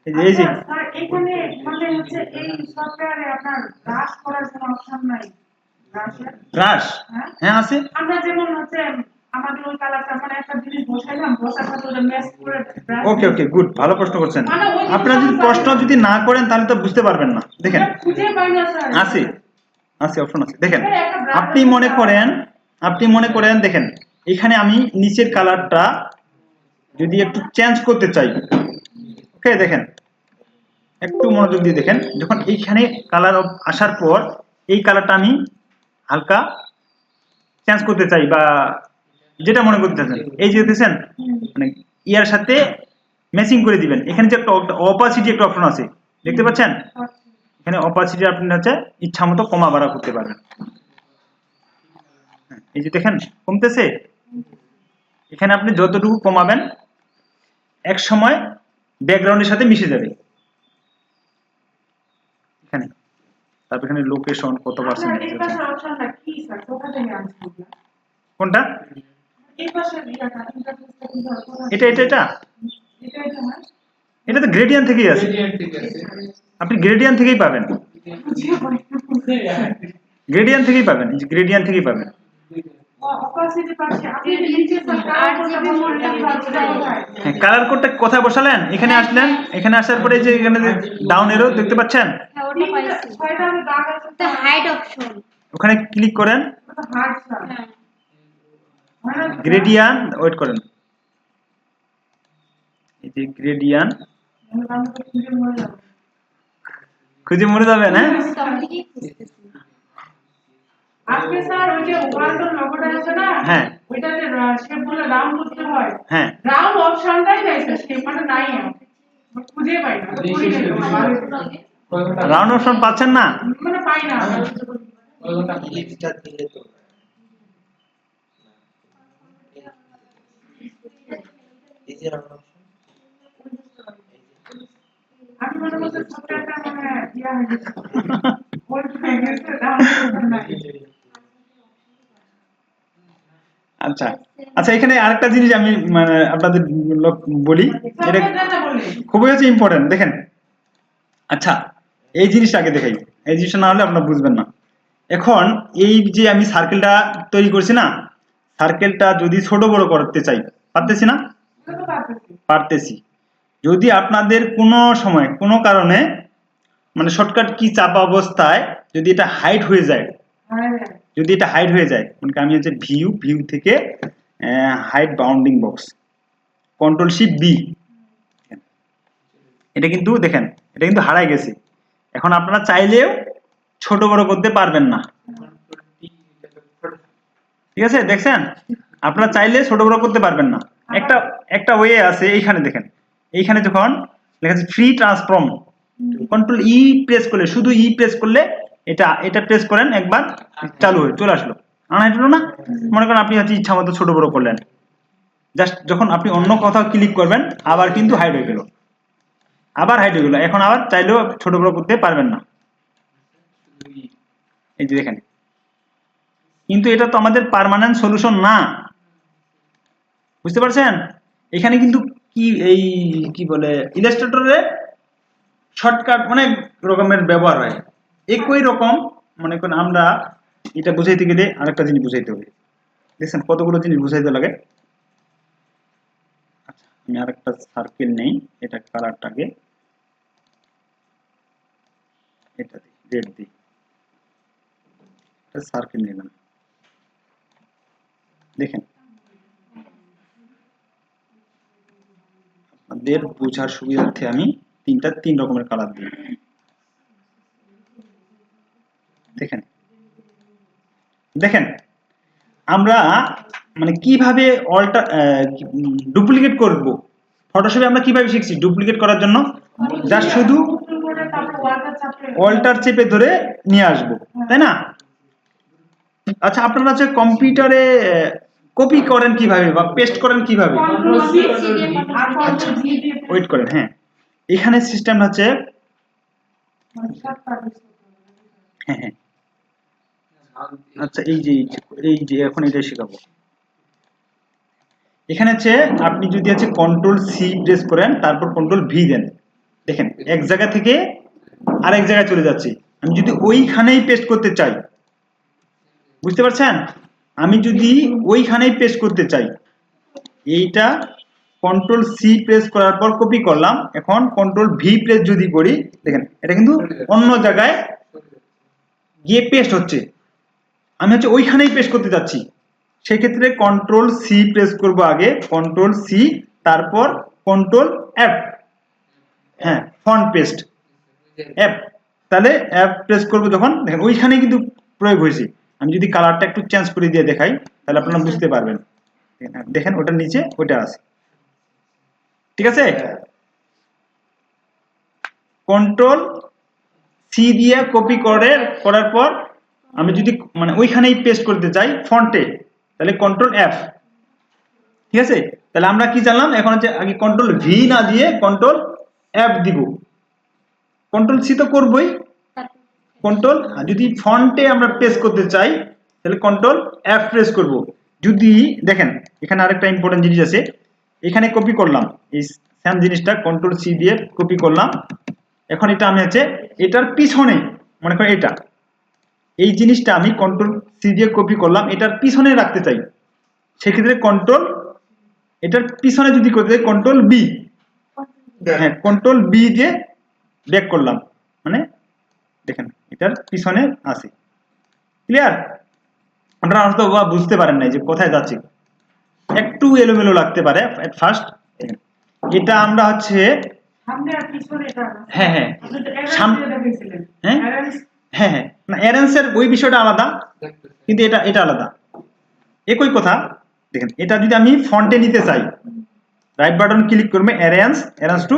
এই যে এখানে মানে হচ্ছে এই সফটওয়্যারে আপনার ব্রাশ করার কোনো অপশন নাই। ব্রাশ, হ্যাঁ আছে। আমরা যেমন হচ্ছে আমাদের ওই কালারটা মানে একটা জিনিস বসাইলাম, বসার সাথে ওটা ম্যাচ করে ব্রাশ। ওকে ওকে, গুড, ভালো প্রশ্ন করছেন। আপনারা যদি প্রশ্ন যদি না করেন তাহলে তো বুঝতে পারবেন না। দেখেন খুঁজে পাই না স্যার। আছে, আছে, অপশন আছে। দেখেন আপনি মনে করেন, দেখেন এখানে আমি নিচের কালারটা যদি একটু চেঞ্জ করতে চাই, ওকে, দেখেন একটু মনোযোগ দিয়ে দেখেন, যখন এইখানে কালার আসার পর এই কালারটা আমি হালকা চেঞ্জ করতে চাই, বা যেটা মনে করতে চাচ্ছেন, এই যে দেখছেন মানে ইয়ার সাথে ম্যাচিং করে দিবেন। এখানে যে একটা অপাসিটি একটা অপশন আছে, দেখতে পাচ্ছেন, এখানে অপাসিটি আপনি হচ্ছে ইচ্ছা মতো কমা বাড়া করতে পারবেন। এই যে দেখেন কমতেছে, এখানে আপনি যতটুকু কমাবেন এক সময় ব্যাকগ্রাউন্ডের সাথে মিশে যাবে এখানে। তারপর এখানে লোকেশন কত পার্সেন্ট, কোনটা, এটা এটা এটা এটা তো গ্রেডিয়েন্ট থেকেই আছে, আপনি গ্রেডিয়েন্ট থেকেই পাবেন, গ্রেডিয়েন্ট থেকেই পাবেন, গ্রেডিয়েন্ট থেকেই পাবেন। হ্যাঁ, কালার কোডটা কোথায় বসালেন, এখানে আসলেন, এখানে আসার পরে যে এখানে ডাউন এরো দেখতে পাচ্ছেন, ওখানে ক্লিক করেন, গ্রেডিয়েন্ট, ওয়েট করেন, এই যে গ্রেডিয়েন্ট খুঁজে মরে যাবেন। হ্যাঁ, আজকে স্যার ওই যে ওয়ালটন লোগোটা আছে না, হ্যাঁ, ওইটাতে শেপগুলো রাউন্ড করতে হয়, হ্যাঁ, রাউন্ড অপশনটাই নাই স্যার, শেপ মানে নাই, খুঁজে পাই না, রাউন্ড অপশন পাচ্ছেন না, মানে পাই না। আমি মনে করছি সফটওয়্যারটা মানে ইয়া হয়ে গেছে ওল্ড হয়ে গেছে তাহলে নাই আচ্ছা আচ্ছা, এখানে আরেকটা জিনিস আমি মানে আপনাদের বলি, এটা সফটওয়্যারটা বলি খুবই হচ্ছে ইম্পর্টেন্ট। দেখেন, আচ্ছা এই জিনিসটা আগে দেখাই, এই জিনিসটা না হলে আপনারা বুঝবেন না। এখন এই যে আমি সার্কেলটা তৈরি করছি না, সার্কেলটা যদি ছোট বড় করতে চাই, পারতেছি না? এটা তো পারতেছি পারতেছি। যদি আপনাদের কোনো সময় কোনো কারণে মানে শর্টকাট কি চাপা অবস্থায় যদি এটা হাইড হয়ে যায়, হ্যাঁ যদি এটা হাইড হয়ে যায়, মানে আমি হচ্ছে ভিউ ভিউ থেকে hide bounding box, control shift B, এটা কিন্তু দেখেন এটা কিন্তু হারাই গেছে। এখন আপনারা চাইলেও ছোট বড় করতে পারবেন না, ঠিক আছে? দেখছেন, আপনারা চাইলে ছোট বড় করতে পারবেন না। একটা একটা ওয়ে আছে, এইখানে দেখেন, এইখানে যখন লেখা আছে free transform, control E press করলে, শুধু ই প্রেস করলে এটা এটা প্রেস করেন একবার, চালু হয়ে চলে আসলো। আনাই হলো না? মনে করেন আপনি হচ্ছে ইচ্ছা মতো ছোট বড় করলেন, জাস্ট যখন আপনি অন্য কোথাও ক্লিক করবেন আবার কিন্তু হাইড হয়ে গেল, আবার হাইড হয়ে গেল। এখন আবার চাইলেও ছোট বড় করতে পারবেন না। এই যে দেখেন, কিন্তু এটা তো আমাদের পার্মানেন্ট সলিউশন না, বুঝতে পারছেন? এখানে কিন্তু কি এই কি বলে ইলাস্ট্রেটরে শর্টকাট অনেক রকমের ব্যবহার হয়, একই রকম। মনে করেন আমরা এটা বুঝাইতে গেলে আরেকটা জিনিস বুঝাইতে হবে, দেখছেন কতগুলো জিনিস বুঝাইতে লাগে। আচ্ছা, আমি আরেকটা সার্কেল নেই, এটা কালারটাকে এটা দিই, রেড দিই, এটা সার্কেল নিলাম। দেখেন, আপনাদের বোঝার সুবিধার্থে আমি তিন রকমের কালার দিই। দেখেন দেখেন আমরা মানে কিভাবে অল্টার ডুপ্লিকেট করব, ফটোশপে আমরা কিভাবে শিখছি ডুপ্লিকেট করার জন্য, জাস্ট শুধু করে তারপর ওয়ালটা চাপে অল্টার চেপে ধরে নিয়ে আসবো, তাই না? আচ্ছা, আপনারা হচ্ছে কম্পিউটারে কপি করেন কিভাবে বা পেস্ট করেন কিভাবে? কন্ট্রোল সি আর কন্ট্রোল ভি দিয়ে ওয়েট করেন, হ্যাঁ, এখানে সিস্টেম হচ্ছে, হ্যাঁ হ্যাঁ, আচ্ছা এই যে এখন এটা শেখাবো। এখানে হচ্ছে আপনি যদি আছে কন্ট্রোল সি প্রেস করেন তারপর কন্ট্রোল ভি দেন, দেখেন এক জায়গা থেকে আরেক জায়গায় চলে যাচ্ছে। আমি যদি ওইখানেই পেস্ট করতে চাই, বুঝতে পারছেন? আমি যদি ওইখানেই পেস্ট করতে চাই, এইটা কন্ট্রোল সি প্রেস করার পর কপি করলাম, এখন কন্ট্রোল ভি প্রেস যদি করি, দেখেন এটা কিন্তু অন্য জায়গায় গিয়ে পেস্ট হচ্ছে। আমি হচ্ছে ওইখানেই পেস্ট করতে যাচ্ছি, সেক্ষেত্রে কন্ট্রোল সি প্রেস করব আগে, কন্ট্রোল সি, তারপর কন্ট্রোল এফ, হ্যাঁ ফন্ট পেস্ট এফ, তাহলে এফ প্রেস করব যখন, দেখেন ওইখানে কিন্তু প্রয়োগ হয়েছে। আমি যদি কালারটা একটু চেঞ্জ করে দিয়ে দেখাই তাহলে আপনারা বুঝতে পারবেন। দেখেন ওটার নিচে ওটা আছে, ঠিক আছে? কন্ট্রোল সি দিয়ে কপি করার পর আমি যদি মানে ওইখানেই পেস্ট করতে চাই ফন্টে, তাহলে কন্ট্রোল এফ, ঠিক আছে? তাহলে আমরা কি জানলাম, এখন হচ্ছে আগে কন্ট্রোল ভি না দিয়ে কন্ট্রোল এফ দিব, কন্ট্রোল সি তো করবই, কন্ট্রোল, যদি ফন্টে আমরা প্রেস করতে চাই তাহলে কন্ট্রোল এফ প্রেস করব। যদি দেখেন এখানে আরেকটা ইম্পর্টেন্ট জিনিস আছে, এখানে কপি করলাম এই সেম জিনিসটা কন্ট্রোল সি দিয়ে কপি করলাম, এখন এটা আমি হচ্ছে এটার পিছনে, মনে করেন এটা এই জিনিসটা আমি কন্ট্রোল সি দিয়ে কপি করলাম, এটার পিছনে রাখতে চাই, সেক্ষেত্রে কন্ট্রোল, এটার পিছনে যদি করতে চাই কন্ট্রোল বি, হ্যাঁ কন্ট্রোল বি দিয়ে ব্যাক করলাম, মানে দেখেন এটার পিছনে আছে। ক্লিয়ার? আপনারা হয়তো বা বুঝতে পারেন নাই যে কোথায় যাচ্ছে, একটু এলোমেলো লাগতে পারে এট ফার্স্ট। এটা আমরা হচ্ছে সামনে আর পিছনে এটা হ্যাঁ হ্যাঁ আপনি তো অ্যারেঞ্জ সাম দিয়ে দেখিয়েছিলেন হ্যাঁ অ্যারেঞ্জ হ্যাঁ হ্যাঁ, না অ্যারেন্সের ওই বিষয়টা আলাদা, কিন্তু এটা এটা আলাদা, একই কথা। দেখেন এটা যদি আমি ফন্টে নিতে চাই, রাইট বাটন ক্লিক করবে, অ্যারেঞ্জ টু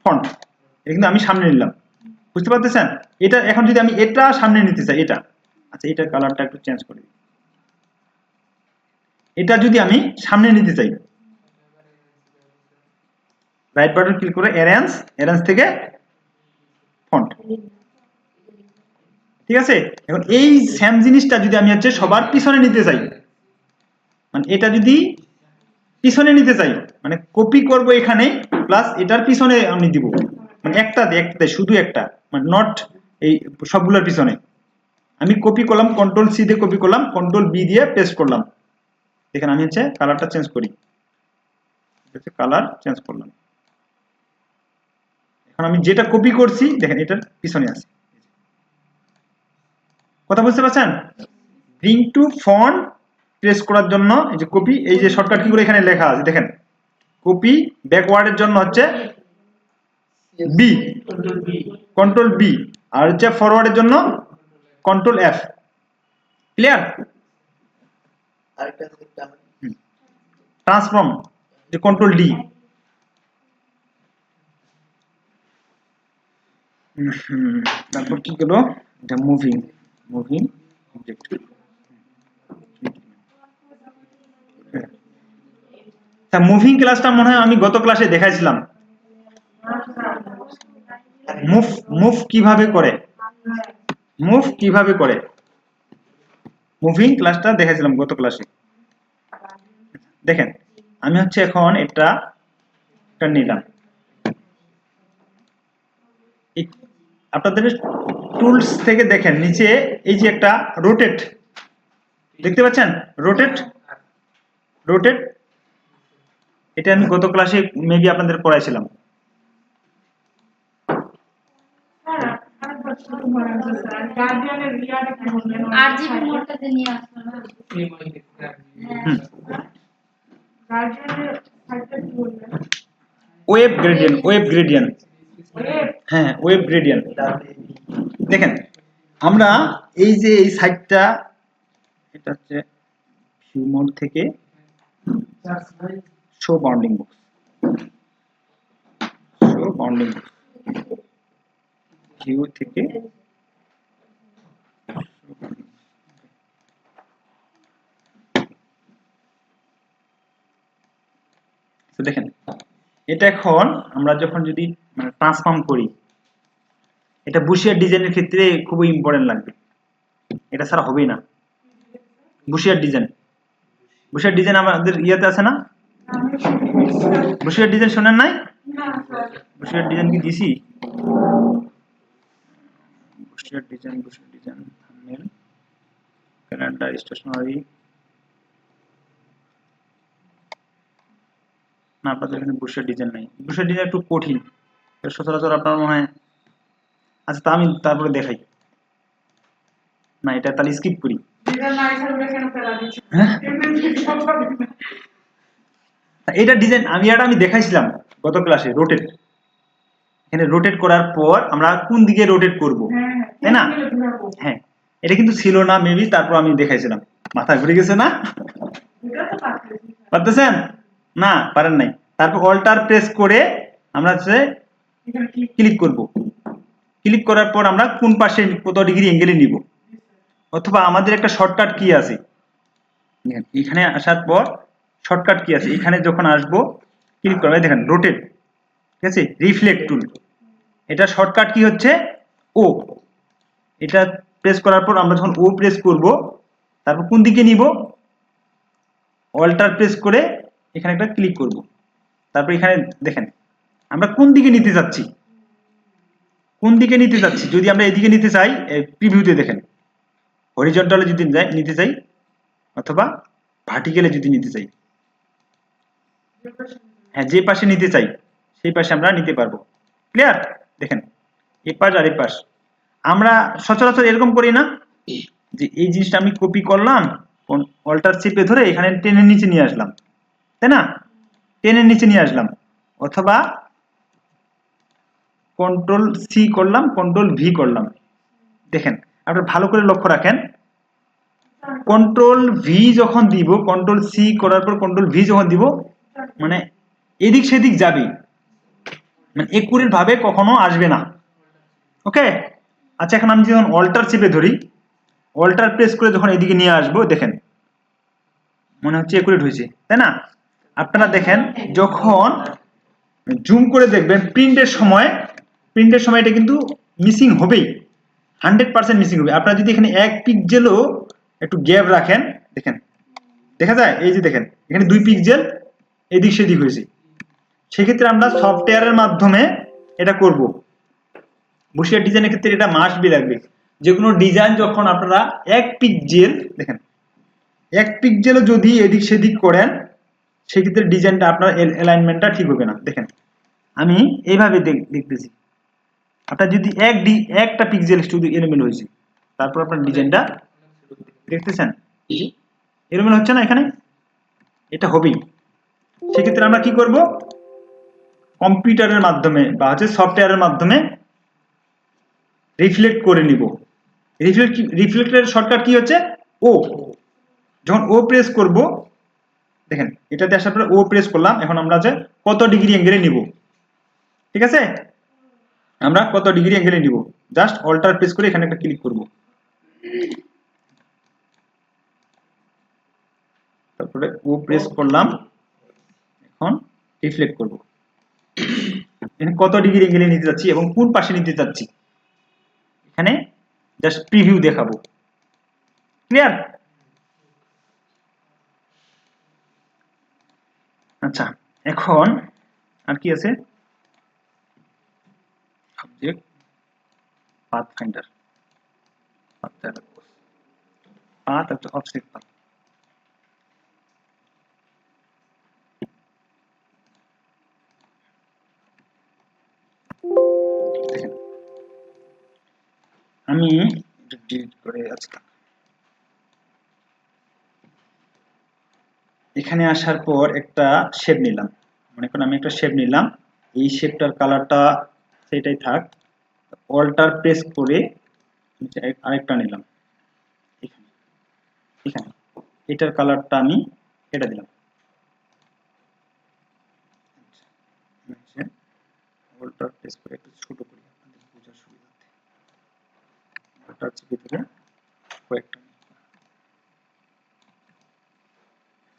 ফন্ট, এটা কিন্তু আমি সামনে নিলাম, বুঝতে পারতেছেন? এটা এখন যদি আমি এটা সামনে নিতে চাই, এটা আচ্ছা এটার কালারটা একটু চেঞ্জ করে দিই, এটা যদি আমি সামনে নিতে চাই, রাইট বাটন ক্লিক করে অ্যারেঞ্জ থেকে ফন্ট। ঠিক আছে, এখন এই সেম জিনিসটা যদি আমি হচ্ছে সবার পিছনে নিতে চাই, মানে এটা যদি পিছনে নিতে চাই, মানে কপি করব এখানে প্লাস এটার পিছনে আমি দিব, মানে একটাতে শুধু একটা, মানে নট এই সবগুলোর পিছনে। আমি কপি করলাম, কন্ট্রোল সি দিয়ে কপি করলাম, কন্ট্রোল বি দিয়ে পেস্ট করলাম। এখানে আমি হচ্ছে কালারটা চেঞ্জ করি, কালার চেঞ্জ করলাম। এখন আমি যেটা কপি করছি দেখেন এটার পিছনে আছে। কথা বুঝতে পারছেন? ব্রিং টু ফন্ট প্রেস করার জন্য এই যে কপি, এই যে শর্টকাট কিগুলো এখানে লেখা আছে দেখেন, কপি ব্যাকওয়ার্ডের জন্য হচ্ছে বি, কন্ট্রোল বি, আর হচ্ছে ফরওয়ার্ডের জন্য কন্ট্রোল এফ। ক্লিয়ার? ট্রান্সফর্ম যে কন্ট্রোল ডি। তারপর কি করবো, এটা মুভিং অবজেক্ট। মুভিং ক্লাসটা মনে হয় আমি গত ক্লাসে দেখাইছিলাম, মুভ কিভাবে করে, মুভিং ক্লাসটা দেখাইছিলাম গত ক্লাসে। দেখেন আমি হচ্ছে এখন এটা নিলাম, আপনাদের টুলস থেকে দেখেন নিচে এই যে একটা রোটেট দেখতে পাচ্ছেন, রোটেট, এটা আমি গত ক্লাসে মেবি আপনাদের পড়াইছিলাম। ওয়েব গ্রেডিয়েন্ট, হ্যাঁ ওয়েব গ্রেডিয়েন্ট। দেখেন আমরা এই যে এই সাইটটা, এটা হচ্ছে ভিউ মোড থেকে শো বাউন্ডিং বক্স, ভিউ থেকে দেখেন এটা এখন আমরা যখন যদি ট্রান্সফর্ম করি, এটা বুশিয়ার ডিজাইনের ক্ষেত্রে খুবই ইম্পর্টেন্ট লাগবে, এটা ছাড়া হবেই না। বুশিয়ার ডিজাইন আমাদের ইয়েতে আছে না? বুশিয়ার ডিজাইন শোনেন নাই? বুশিয়ার ডিজাইন কি দিছি? বুশিয়ার ডিজাইন থাম্বনেল, ক্যালেন্ডার, স্টেশনারি, না আপনাদের এখানে বুশিয়ার ডিজাইন নাই। বুশিয়ার ডিজাইন একটু কঠিন, সচরাচর আপনার মনে হয়। আচ্ছা তা আমি তারপরে দেখাই না, এটা তাহলে স্কিপ করি। এটা ডিজাইন আমি দেখাইছিলাম গত ক্লাসে, রোটেট। এখানে রোটেট করার পর আমরা কোন দিকে রোটেট করব, তাই না? হ্যাঁ এটা কিন্তু ছিল না মেবি, তারপর আমি দেখাইছিলাম। মাথা ঘুরে গেছে না? পারতেছেন না? পারেন নাই? তারপর অল্টার প্রেস করে আমরা হচ্ছে ক্লিক করব, ক্লিক করার পর আমরা কোন পাশে কত ডিগ্রি অ্যাঙ্গেলে নিব, অথবা আমাদের একটা শর্টকাট কি আছে এখানে আসার পর, শর্টকাট কি আছে এখানে যখন আসবো ক্লিক করব, দেখেন রোটেট, ঠিক আছে, রিফ্লেক্ট টুল, এটা শর্টকাট কি হচ্ছে ও। এটা প্রেস করার পর আমরা যখন ও প্রেস করব, তারপর কোন দিকে নিব, অল্টার প্রেস করে এখানে একটা ক্লিক করব, তারপর এখানে দেখেন আমরা কোন দিকে নিতে যাচ্ছি, যদি আমরা এদিকে নিতে চাই প্রিভিউতে দেখেন হরিজন্টালে যদি নিতে চাই অথবা ভার্টিক্যালে যদি নিতে চাই, হ্যাঁ যে পাশে নিতে চাই সেই পাশে আমরা নিতে পারবো। ক্লিয়ার? দেখেন এ পাশ আর এ পাশ। আমরা সচরাচর এরকম করি না যে এই জিনিসটা আমি কপি করলাম, অল্টার চেপে ধরে এখানে টেনের নিচে নিয়ে আসলাম, তাই না? টেনের নিচে নিয়ে আসলাম, অথবা কন্ট্রোল সি করলাম, কন্ট্রোল ভি করলাম। দেখেন আপনারা ভালো করে লক্ষ্য রাখেন, কন্ট্রোল ভি যখন দিব, কন্ট্রোল সি করার পর কন্ট্রোল ভি যখন দিব, মানে এদিক সেদিক যাবে, মানে একুরেট ভাবে কখনো আসবে না। ওকে আচ্ছা, এখন আমি যখন অল্টার চেপে ধরি, অল্টার প্রেস করে যখন এদিকে নিয়ে আসবো, দেখেন মনে হচ্ছে একুরেট হয়েছে, তাই না? আপনারা দেখেন যখন জুম করে দেখবেন প্রিন্টের সময় এটা কিন্তু মিসিং হবেই, 100% মিসিং হবে। আপনারা যদি এখানে 1 পিক্সেলও একটু গ্যাপ রাখেন, দেখেন দেখা যায়, এই যে দেখেন এখানে 2 পিক্সেল এদিক সেদিক হয়েছে। সেক্ষেত্রে আমরা সফটওয়্যারের মাধ্যমে এটা করব। বসিয়া ডিজাইনের ক্ষেত্রে এটা মাস্ট বি লাগবে। যে কোনো ডিজাইন যখন আপনারা 1 পিক্সেল, দেখেন 1 পিক্সেলও যদি এদিক সেদিক করেন, সেক্ষেত্রে ডিজাইনটা আপনার অ্যালাইনমেন্টটা ঠিক হবে না। দেখেন আমি এইভাবে দেখতেছি, আপনার যদি একটা পিক্সেল শুধু এলোমেলো হয়েছে, তারপর আপনার ডিজাইনটা দেখতেছেন এলোমেলো হচ্ছে না, এখানে এটা হবেই। সেক্ষেত্রে আমরা কি করব, কম্পিউটারের মাধ্যমে বা হচ্ছে সফটওয়্যারের মাধ্যমে রিফ্লেক্ট করে নিব। রিফ্লেক্টের শর্টকাট কি হচ্ছে, ও। যখন ও প্রেস করব, দেখেন এটাতে আসার পরে ও প্রেস করলাম, এখন আমরা যে কত ডিগ্রি অ্যাঙ্গেলে নিব, ঠিক আছে, আমরা কত ডিগ্রি অ্যাঙ্গেলে নিব, জাস্ট অল্টার প্রেস করে এখানে একটা ক্লিক করব, তারপরে ও প্রেস করলাম, এখন রিফ্লেক্ট করব, এখানে কত ডিগ্রি অ্যাঙ্গেলে নিতে যাচ্ছি এবং কোন পাশে নিতে যাচ্ছি, এখানে জাস্ট প্রিভিউ দেখাবো। ক্লিয়ার? আচ্ছা, এখন আর কি আছে, সাবজেক্ট পাথফাইন্ডার, পাথ একটা অফসেট পাথ। দেখেন আমি ডিলিট করে আজকে এখানে আসার পর একটা শেপ নিলাম, মনে করেন আমি একটা শেপ নিলাম, এই শেপটার কালারটা সেটাই থাক, অল্টার প্রেস করে আরেকটা নিলাম, এখানে এখানে এটার কালারটা আমি এটা দিলাম, অল্টার প্রেস করে একটু ছোট করি আপনাদের বোঝার সুবিধার্থে, অল্টার চেপে ধরে কয়েকটা,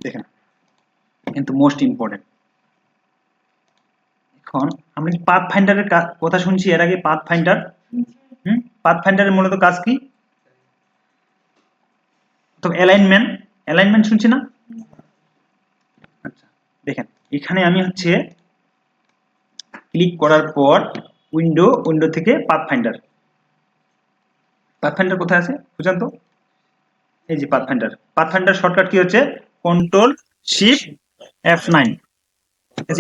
দেখেন কিন্তু মোস্ট ইম্পর্টেন্ট। এখন আমরা কি পাথ ফাইন্ডারের কথা শুনছি এর আগে, পাথ ফাইন্ডার, পাথ ফাইন্ডারের মূলত কাজ কি, তো অ্যালাইনমেন্ট শুনছি না। আচ্ছা দেখেন এখানে আমি হচ্ছে ক্লিক করার পর উইন্ডো থেকে পাথ ফাইন্ডার কোথায় আছে বুঝেন তো, এই যে পাথ ফাইন্ডার শর্টকাট কি হচ্ছে, কন্ট্রোল শিফট F9।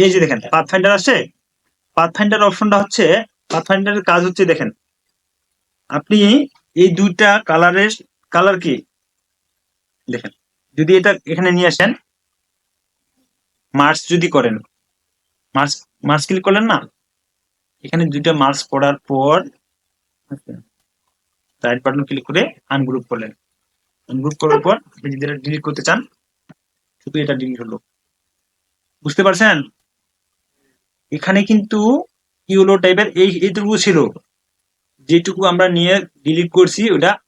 এই যে দেখেন পাথ ফাইন্ডার আসছে, পাথ ফাইন্ডার অপশনটা হচ্ছে, পাথ ফাইন্ডারের কাজ হচ্ছে দেখেন, আপনি এই দুইটা কালার কি দেখেন, যদি এটা এখানে নিয়ে আসেন, মার্জ যদি করেন, মার্জ ক্লিক করলেন না, এখানে দুইটা মার্জ করার পর রাইট বাটন ক্লিক করে আনগ্রুপ করলেন, আনগ্রুপ করার পর আপনি যদি এটা ডিলিট করতে চান, শুধু এটা ডিলিট হলো, বুঝতে পারছেন? এখানে কিন্তু ইউলো টাইপের এইটুকু ছিল, যেটুকু আমরা নিয়ে ডিলিট করছি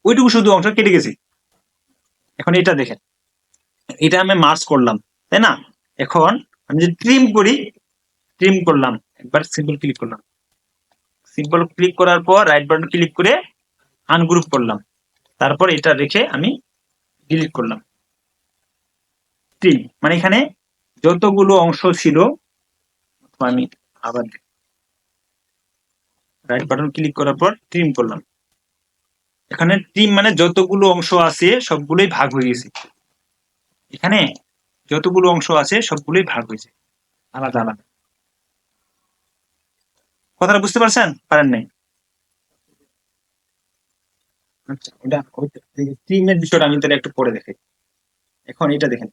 ওইটুকু শুধু অংশ কেটে গেছি। এখন এটা দেখেন, এটা আমি মার্জ করলাম, তাই না? এখন আমি যদি ট্রিম করলাম, একবার সিম্পল ক্লিক করলাম, সিম্পল ক্লিক করার পর রাইট বাটন ক্লিক করে আনগ্রুপ করলাম, তারপর এটা রেখে আমি ডিলিট করলাম। ট্রিম মানে এখানে যতগুলো অংশ ছিল, আমি আবার রাইট বাটন ক্লিক করার পর ট্রিম করলাম, এখানে ট্রিম মানে যতগুলো অংশ আছে সবগুলোই ভাগ হয়ে গেছে, এখানে যতগুলো অংশ আছে সবগুলোই ভাগ হয়েছে আলাদা আলাদা। কথাটা বুঝতে পারছেন, পারেন নাই? আচ্ছা ওটা ট্রিমের বিষয়টা আমি তাহলে একটু পরে দেখাই। এখন এটা দেখেন,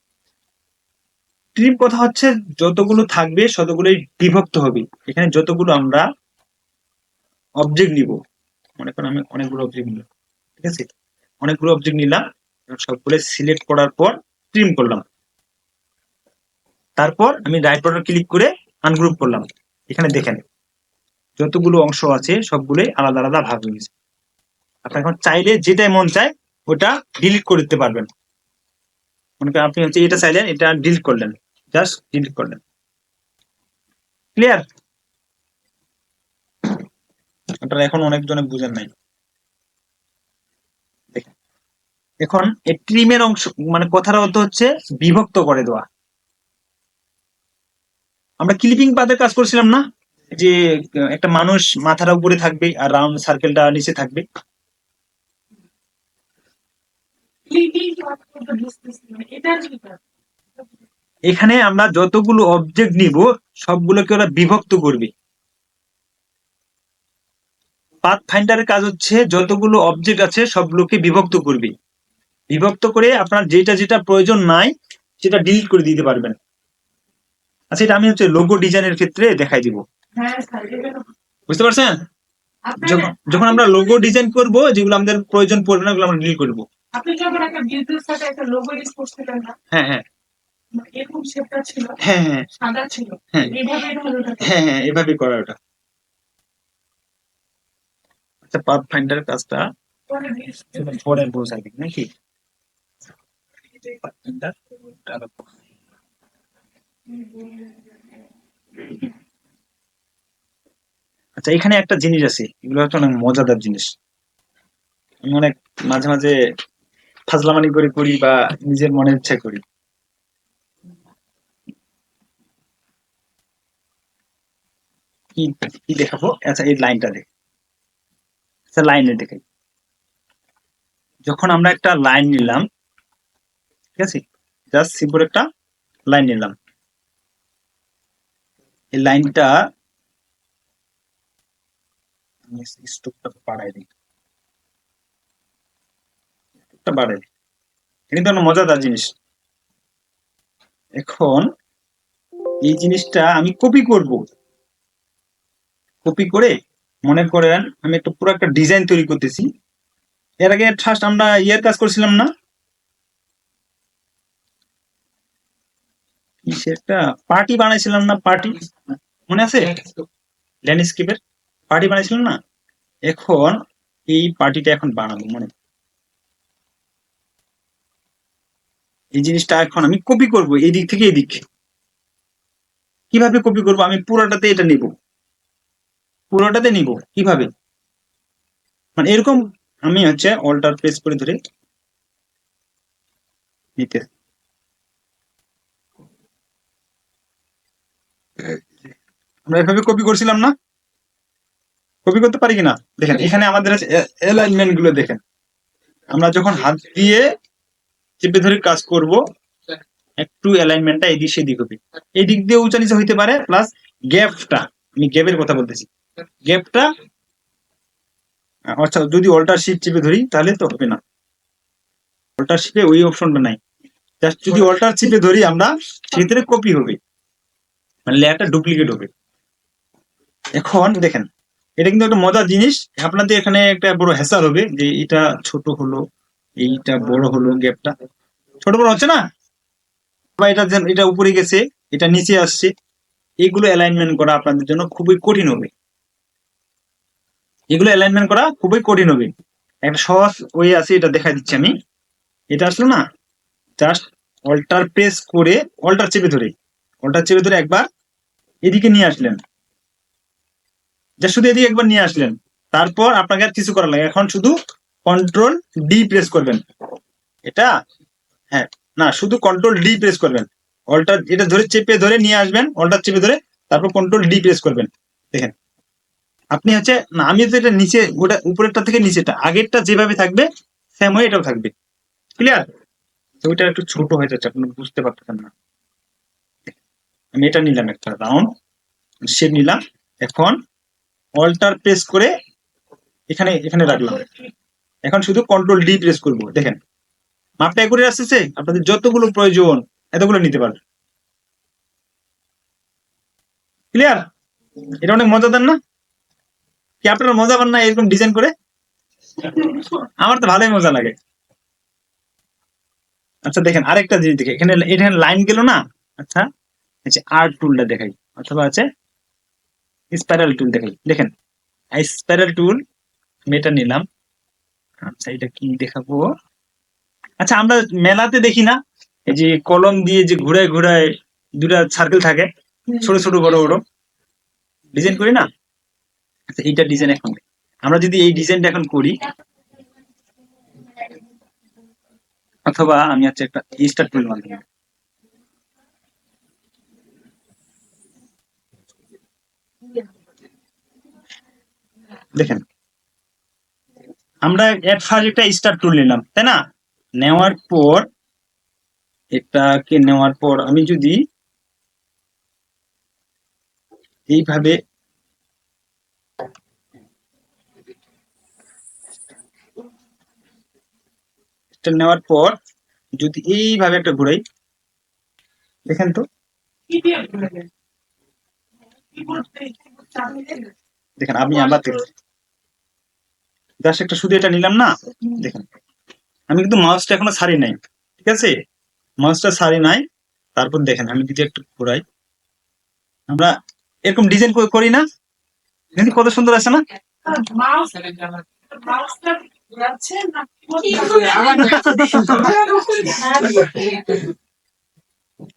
ট্রিম কথা হচ্ছে যতগুলো থাকবে ততগুলোই বিভক্ত হবে। এখানে যতগুলো আমরা অবজেক্ট নিব, মনে করেন আমি অনেকগুলো অবজেক্ট নিলাম, ঠিক আছে, অনেকগুলো অবজেক্ট নিলাম, সবগুলো সিলেক্ট করার পর ট্রিম করলাম, তারপর আমি রাইট বাটন ক্লিক করে আনগ্রুপ করলাম, এখানে দেখেন যতগুলো অংশ আছে সবগুলোই আলাদা আলাদা ভাগ হয়ে গেছে। আপনি এখন চাইলে যেটাই মন চায় ওটা ডিলিট করে দিতে পারবেন, মনে করেন আপনি হচ্ছে এটা চাইলেন, এটা ডিলিট করলেন, জাস্ট ডিলিট করলেন, ক্লিয়ার? আপনারা এখন অনেকজনে বুঝেন নাই। দেখেন, এখন এই ট্রিমের অংশ মানে কথার অর্থ হচ্ছে বিভক্ত করে দেওয়া। আমরা ক্লিপিং পাতের কাজ করছিলাম না, যে একটা মানুষ মাথার উপরে থাকবে আর রাউন্ড সার্কেলটা নিচে থাকবে। ক্লিপিং করতে বুঝতেছি না, এটা কি কাজ? এখানে আমরা যতগুলো অবজেক্ট নিব সবগুলোকে ওরা বিভক্ত করবে। পাথ ফাইন্ডারের কাজ হচ্ছে যতগুলো অবজেক্ট আছে সবগুলোকে বিভক্ত করবে। বিভক্ত করে আপনার যেটা যেটা প্রয়োজন নাই সেটা ডিলিট করে দিতে পারবেন। আচ্ছা, এটা আমি হচ্ছে লোগো ডিজাইনের ক্ষেত্রে দেখাই দিব। হ্যাঁ স্যার, এটা বুঝতে পারছেন? আপনার যখন আমরা লোগো ডিজাইন করব, যেগুলো আমাদের প্রয়োজন পড়বে না ওগুলো আমরা ডিলিট করবো। আপনি যখন একটা বিজনেস সাথে একটা লোগো ইউজ করছিলেন না, হ্যাঁ হ্যাঁ এরকম শেপটা ছিল, হ্যাঁ হ্যাঁ সাদা ছিল, হ্যাঁ এইভাবে এটা হলো ওটা। হ্যাঁ হ্যাঁ এভাবে করা ওটা। আচ্ছা, পাথ ফাইন্ডার কাজটা পরে দিস। পরে বোঝাই দিই নাকি? Pathfinder, আচ্ছা, এখানে একটা জিনিস আছে, এগুলো হচ্ছে অনেক মজাদার জিনিস। আমি অনেক মাঝে মাঝে ফাজলামানি করে করি বা নিজের মনে ইচ্ছা করি। কি কি দেখাবো? আচ্ছা, এই লাইনটা দেখ। আচ্ছা, লাইনে দেখাই। যখন আমরা একটা লাইন নিলাম, ঠিক আছে, জাস্ট সিম্পল একটা লাইন নিলাম, এই লাইনটা স্ট্রোকটা বাড়াই দিই, স্ট্রোকটা বাড়াই দিই। এটা কিন্তু একটা মজাদার জিনিস। এখন এই জিনিসটা আমি কপি করব। কপি করে মনে করেন আমি একটা পুরো একটা ডিজাইন তৈরি করতেছি। এর আগে ফার্স্ট আমরা ইয়ের কাজ করছিলাম না, সেটা পার্টি বানাইছিলাম না, পার্টি মনে আছে? ল্যান্ডস্কেপের পার্টি বানাইছিলাম না। এখন এই পার্টিটা এখন বানাবো, মানে এই জিনিসটা এখন আমি কপি করব এই দিক থেকে এই দিক। কিভাবে কপি করব? আমি পুরোটাতে এটা নিব, পুরোটাতে নিব। কিভাবে? মানে এরকম আমি হচ্ছে অল্টার প্রেস করে ধরে নিতে, আমরা এভাবে কপি করছিলাম না? কপি করতে পারি কিনা দেখেন। এখানে আমাদের অ্যালাইনমেন্ট গুলো দেখেন। আমরা যখন হাত দিয়ে চেপে ধরে কাজ করব, একটু অ্যালাইনমেন্টটা এদিক সেদিক হবে। এই দিক দিয়ে উঁচা নিচে হইতে পারে, প্লাস গ্যাপটা, আমি গ্যাপের কথা বলতেছি, গ্যাপটা। আচ্ছা, যদি অল্টার শিফট চেপে ধরি তাহলে তো হবে না, অল্টার শিপে ওই অপশনটা নাই। জাস্ট যদি অল্টার চিপে ধরি আমরা, সেক্ষেত্রে কপি হবে, মানে লেয়ারটা ডুপ্লিকেট হবে। এখন দেখেন, এটা কিন্তু একটা মজার জিনিস। আপনাদের এখানে একটা বড় হ্যাসাল হবে যে এটা ছোট হলো, এইটা বড় হলো, গ্যাপটা ছোট বড় হচ্ছে না, বা এটা উপরে গেছে, এটা নিচে আসছে। এগুলো অ্যালাইনমেন্ট করা আপনাদের জন্য খুবই কঠিন হবে। এগুলো অ্যালাইনমেন্ট করা খুবই কঠিন হবে। একটা সহজ ওয়ে আছে, এটা দেখা দিচ্ছি আমি। এটা আসলো না, জাস্ট অল্টার প্রেস করে, অল্টার চেপে ধরে, অল্টার চেপে ধরে একবার এদিকে নিয়ে আসলেন, যা শুধু এদিকে একবার নিয়ে আসলেন। তারপর আপনাকে আর কিছু করা লাগে, এখন শুধু কন্ট্রোল ডি প্রেস করবেন। এটা হ্যাঁ, না, শুধু কন্ট্রোল ডি প্রেস করবেন। অল্টার এটা ধরে চেপে ধরে নিয়ে আসবেন, অল্টার চেপে ধরে, তারপর কন্ট্রোল ডি প্রেস করবেন। দেখেন, আপনি হচ্ছে না, আমি তো এটা নিচে, ওটা উপরেরটা থেকে নিচেটা, আগেরটা যেভাবে থাকবে সেম হয়ে এটাও থাকবে। ক্লিয়ার? তো ওইটা একটু ছোট হয়ে যাচ্ছে, আপনি বুঝতে পারতেছেন না। আমি এটা নিলাম, একটা রাউন্ড শেপ নিলাম। এখন অল্টার প্রেস করে এখানে এখানে রাখলাম। এখন শুধু কন্ট্রোল ডি প্রেস করব। দেখেন, মাপটা করে আসতেছে। আপনাদের যতগুলো প্রয়োজন এতগুলো নিতে পারবেন। ক্লিয়ার? এটা অনেক মজাদার না? কি আপনারা মজা পান না এরকম ডিজাইন করে? আমার তো ভালোই মজা লাগে। আচ্ছা দেখেন, আরেকটা জিনিস দেখে, এখানে এখানে লাইন গেল না। আচ্ছা, আচ্ছা, আর্ট টুলটা দেখাই, অথবা আছে স্পাইরাল টুল দেখাই। দেখেন, স্পাইরাল টুল এটা নিলাম। আচ্ছা, এটা কি দেখাবো? আচ্ছা, আমরা মেলাতে দেখি না, এই যে কলম দিয়ে যে ঘুরায় ঘুরায় দুটা সার্কেল থাকে, ছোট ছোট বড় বড়, ডিজাইন করি না? আচ্ছা এইটা ডিজাইন এখন আমরা যদি এই ডিজাইনটা এখন করি, অথবা আমি হচ্ছে একটা স্টার টুল মাধ্যমে দেখেন, আমরা এট ফার্স্ট একটা স্টার টুল নিলাম, তাই না? নেওয়ার পর এটাকে নেওয়ার পর আমি যদি এইভাবে এটা নেওয়ার পর যদি এইভাবে একটা ঘুরাই, দেখেন তো, কি দিয়ে ঘুরাবে? কিবোর্ড দিয়ে কিবোর্ড চালিয়ে দেখেন আমি আবার জাস্ট একটা শুধু এটা নিলাম না, দেখেন আমি কিন্তু মাউসটা এখনো ছাড়ি নাই, ঠিক আছে? মাউসটা ছাড়ি নাই। তারপর দেখেন আমি যদি একটু ঘুরাই, আমরা এরকম ডিজাইন করি না? কিন্তু কত সুন্দর আছে না? মাউস মাউসটা ঘোরাচ্ছে না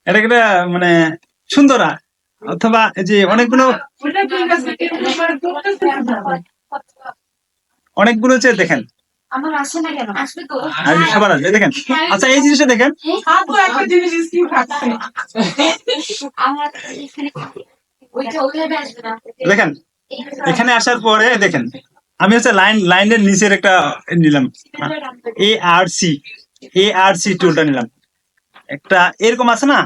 এটা একটা মানে সুন্দর অথবা এই যে অনেকগুলো ওটা ঠিক আছে কিন্তু এবার করতেছে না অনেকগুলো হচ্ছে দেখেন, আমার আসে না কেন? আসবে তো। আর সবার আসবে দেখেন। আচ্ছা এই জিনিসটা দেখেন, আপু একটা জিনিস স্কিপ রাখছে আমার এখানে ওইটা ওইভাবে আসবে না। দেখেন এখানে আসার পরে দেখেন আমি হচ্ছে লাইনের নিচের একটা নিলাম, এ আর সি টুলটা নিলাম, একটা এরকম আছে না?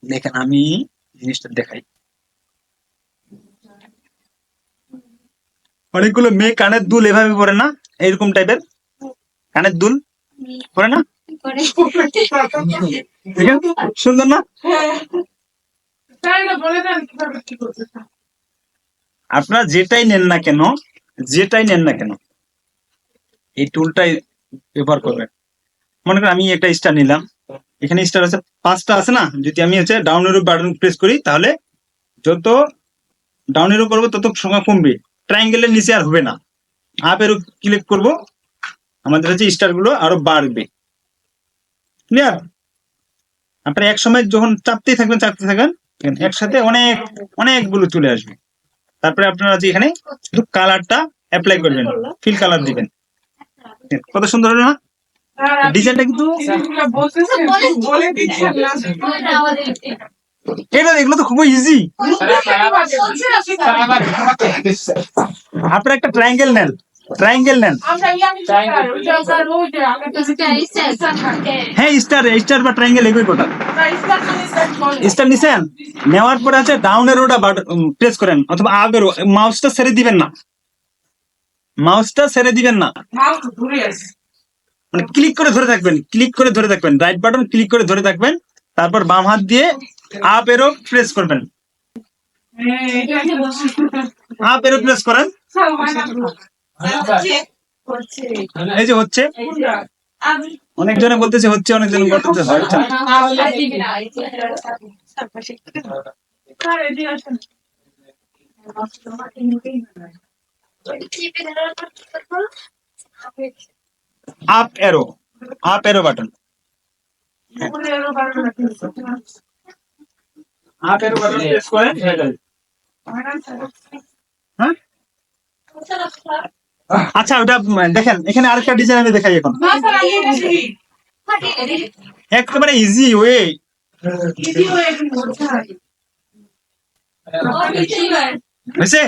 দেখেন আমি জিনিসটা দেখাই, অনেকগুলো মেয়ে কানের দুল এভাবে পরে না, এরকম টাইপের কানের দুল পরে না, করে দেখেন সুন্দর না? তাই না বলে দেন কিভাবে কি করতেছে আপনারা যেটাই নেন না কেন, যেটাই নেন না কেন এই টুলটাই ব্যবহার করবেন। মনে করেন আমি একটা স্টার নিলাম, এখানে স্টার আছে 5টা আছে না, যদি আমি হচ্ছে ডাউন এরো বাটন প্রেস করি তাহলে যত ডাউন এরো করবো তত সংখ্যা কমবে, ট্রায়াঙ্গেলের নিচে আর হবে না। আপ এরো ক্লিক করব, আমাদের হচ্ছে স্টার গুলো আরো বাড়বে। ক্লিয়ার? আপনারা এক সময় যখন চাপতেই থাকবেন একসাথে অনেকগুলো চলে আসবে। তারপরে আপনারা যে এখানে শুধু কালারটা অ্যাপ্লাই করবেন, ফিল কালার দিবেন। কত সুন্দর হলো না ডিজাইনটা? কিন্তু জিনিসগুলো বলতেছে বলে দিচ্ছেন ওইটা আমাদের এগুলো তো খুবই ইজি। বলছে না সেটা আপনারা একটা ট্রায়াঙ্গেল নেন, আমরা ইয়ামি স্যার ওইটা স্যার ওইটা আমরা তো হ্যাঁ স্টার বা ট্রায়াঙ্গেল একই কথা। স্যার বলে স্টার নিছেন, নেওয়ার পরে আছে ডাউন এরোটা প্রেস করেন অথবা আপ এরো, মাউসটা ছেড়ে দিবেন না, মাউস ঘুরে আসে মানে ক্লিক করে ধরে থাকবেন, রাইট বাটন ক্লিক করে ধরে থাকবেন, তারপর বাম হাত দিয়ে আপ এরো প্রেস করবেন, হ্যাঁ এটা কি বলছিস আপ এরো প্রেস করেন, স্যার হয় না করছে এই যে হচ্ছে। আমি অনেকজনে বলতেছে হচ্ছে, অনেকজনে বলতেছে হচ্ছে না। আর দিবি না স্যার এদিকে আসেন আপ এরো বাটন, উপরে আরো বাড়ানো লাগছে আপ এরো বাটন প্রেস করেন হয়ে যাবে। হ্যাঁ আচ্ছা ওটা দেখেন, এখানে আরেকটা ডিজাইন আমি দেখাই এখন, না স্যার আমি এটা শিখি একেবারে ইজি ওয়ে। ইজি হয়ে গেছে হয়েছে?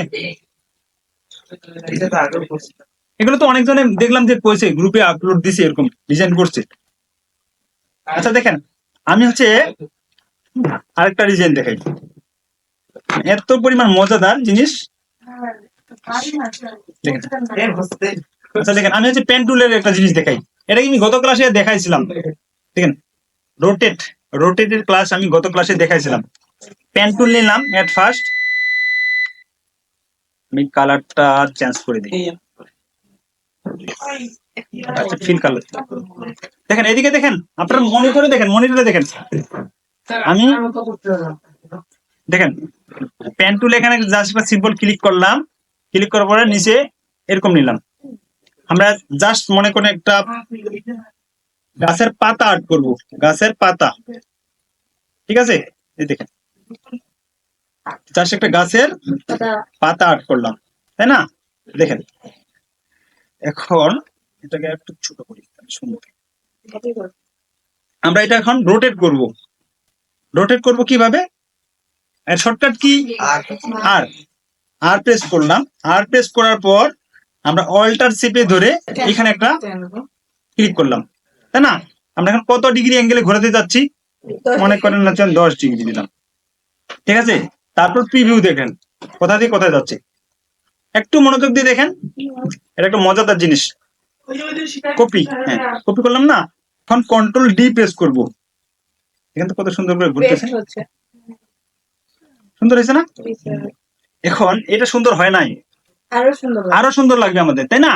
এগুলো তো অনেকজনে দেখলাম যে কইছে, গ্রুপে আপলোড দিছে, এরকম ডিজাইন করছে। আচ্ছা দেখেন আমি হচ্ছে আরেকটা ডিজাইন দেখাই, এত পরিমাণ মজাদার জিনিস। আচ্ছা দেখেন আমি হচ্ছে পেন টুলের একটা জিনিস দেখাই, এটা কি আমি গত ক্লাসে দেখাইছিলাম। দেখেন রোটেটের ক্লাস আমি গত ক্লাসে দেখাইছিলাম। পেন টুল নিলাম এট ফার্স্ট, আমি কালারটা চেঞ্জ করে দিই, আচ্ছা ফিল কালার। দেখেন এদিকে দেখেন, আপনার মনিটরে দেখেন আমি দেখেন পেন টুল এখানে জাস্ট একটা সিম্পল ক্লিক করলাম, ক্লিক করার পরে নিচে এরকম নিলাম। আমরা জাস্ট মনে করেন একটা গাছের পাতা আর্ট করব, গাছের পাতা, ঠিক আছে? এই দেখেন জাস্ট একটা গাছের পাতা আর্ট করলাম, তাই না? দেখেন এখন এটাকে একটু ছোট করি, সুন্দর। আমরা এটা এখন রোটেট করব। রোটেট করব কিভাবে? এর শর্টকাট কি? আর আর প্রেস করলাম। আর প্রেস করার পর আমরা অল্টার চেপে ধরে এখানে একটা ক্লিক করলাম, তাই না? আমরা এখন কত ডিগ্রি অ্যাঙ্গেলে ঘোরাতে যাচ্ছি? মনে করেন না 10 ডিগ্রি দিলাম, ঠিক আছে? তারপর প্রিভিউ দেখেন কোথা দিয়ে কোথায় যাচ্ছে, একটু মনোযোগ দিয়ে দেখেন। এটা একটা মজাদার জিনিস। কপি, হ্যাঁ কপি করলাম না, এখন কন্ট্রোল ডি প্রেস করব। এখান থেকে কত সুন্দর করে ঘুরতেছে, সুন্দর হয়েছে না? এখন এটা সুন্দর হয় নাই, আরো সুন্দর লাগবে আমাদের, তাই না?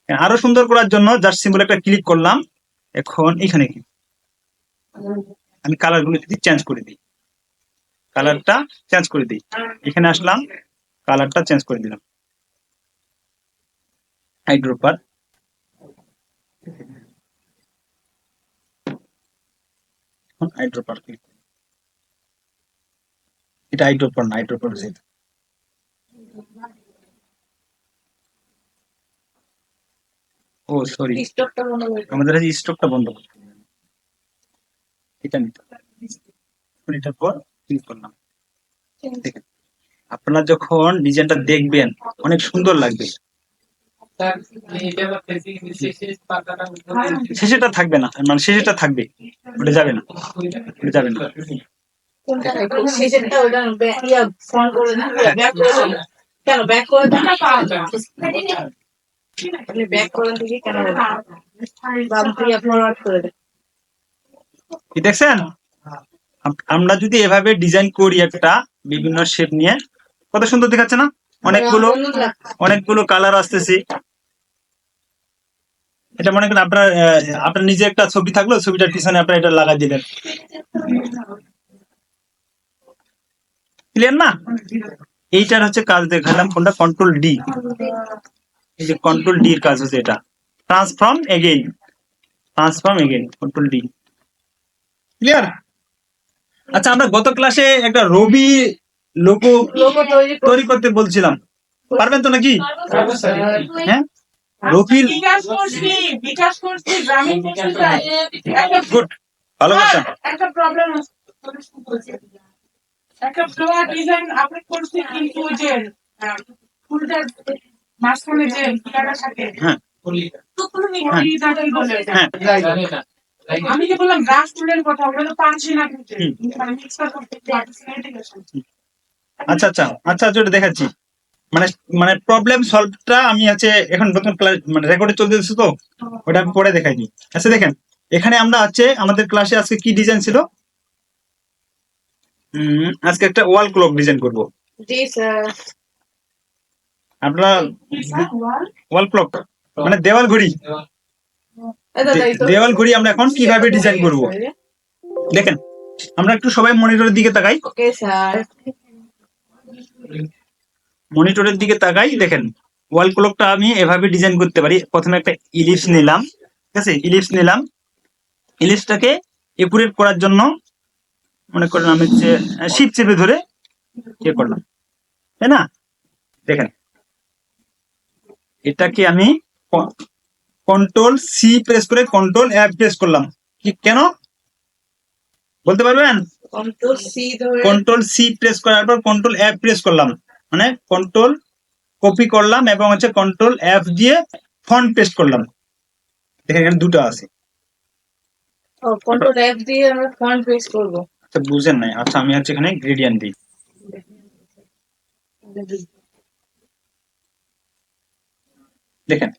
আরো সুন্দর করার জন্য জাস্ট সিম্বল একটা ক্লিক করলাম। এখন এখানে কি আমি কালার গুলো যদি চেঞ্জ করে দিই, কালারটা চেঞ্জ করে দিই, এখানে আসলাম, কালারটা চেঞ্জ করে দিলাম, আইড্রপার। এখন আইড্রপার ক্লিক, এটা আইড্রপার না, আইড্রপার হচ্ছে এটা। ও সরি, আমাদের এই স্টকটা বন্ধ করতে হবে। এটা নিতে হবে। এখন এটার পর ক্লিক করলাম। দেখেন আপনারা যখন ডিজাইনটা দেখবেন অনেক সুন্দর লাগবে। শেষেটা থাকবে না, মানে শেষেটা থাকবে, ওটা যাবে না, ওটা যাবে না। কি দেখছেন? আমরা যদি এভাবে ডিজাইন করি একটা বিভিন্ন শেপ নিয়ে, কত সুন্দর দেখাচ্ছে না? অনেকগুলো কালার আসতেছে। এটা মনে করেন আপনার আপনার নিজে একটা ছবি থাকলো, ছবিটার পিছনে আপনার এটা লাগাই দিলেন, ক্লিয়ার না? এইটার হচ্ছে কাজ দেখালাম, কোনটা? Control D. এই যে কন্ট্রোল ডি এর কাজ হচ্ছে এটা, transform again, transform again, control D. Clear? আচ্ছা, আমরা গত ক্লাসে একটা রবি লোগো তৈরি করতে বলছিলাম, পারবেন তো নাকি? হ্যাঁ, রবির বিকাশ করছি গ্রামীণ গুড, ভালো কথা। একটা প্রবলেম একটা ফ্লোয়ার ডিজাইন আপনি করছি, কিন্তু ওই যে ফুলটার মাঝখানে যে ইটাটা থাকে, হ্যাঁ ওই ইটাটাই বলে। হ্যাঁ, আমি যে বললাম গাছ ফুলের কথা, ওটা তো পারছি না, কিন্তু মানে মিক্সার করতে পারছি। আচ্ছা আচ্ছা আচ্ছা, যেটা দেখাচ্ছি, মানে মানে প্রবলেম সলভটা আমি আছে এখন নতুন ক্লাস মানে রেকর্ডে চলতেছে, তো ওটা আমি পরে দেখাই দিই। আচ্ছা দেখেন, এখানে আমরা আছে আমাদের ক্লাসে আজকে কি ডিজাইন ছিল? আজকে একটা ওয়াল ক্লক ডিজাইন করব। আমরা ওয়াল ক্লক মানে দেওয়াল ঘড়ি, দেওয়াল ঘড়ি আমরা এখন কিভাবে ডিজাইন করব দেখেন। আমরা একটু সবাই মনিটরের দিকে তাকাই, মনিটরের দিকে তাকাই। দেখেন ওয়াল ক্লকটা আমি এভাবে ডিজাইন করতে পারি। প্রথমে একটা ইলিপস নিলাম, ঠিক আছে? ইলিপস নিলাম, ইলিপসটাকে একুরেট করার জন্য মনে করেন আমি হচ্ছে শিপ চেপে ধরে ইয়ে করলাম, তাই না? দেখেন এটাকে আমি কন্ট্রোল সি প্রেস করে কন্ট্রোল এফ প্রেস করলাম। কি কেন বলতে পারবেন? কন্ট্রোল সি প্রেস করার পর কন্ট্রোল এফ প্রেস করলাম, মানে কন্ট্রোল কপি করলাম এবং হচ্ছে কন্ট্রোল এফ দিয়ে ফন্ট পেস্ট করলাম। দেখেন এখানে দুটো আছে। কন্ট্রোল এফ দিয়ে আমরা ফন্ট পেস্ট করব। আচ্ছা বুঝেন নাই? আচ্ছা আমি হচ্ছে এখানে গ্রেডিয়েন্ট দিই। দেখেন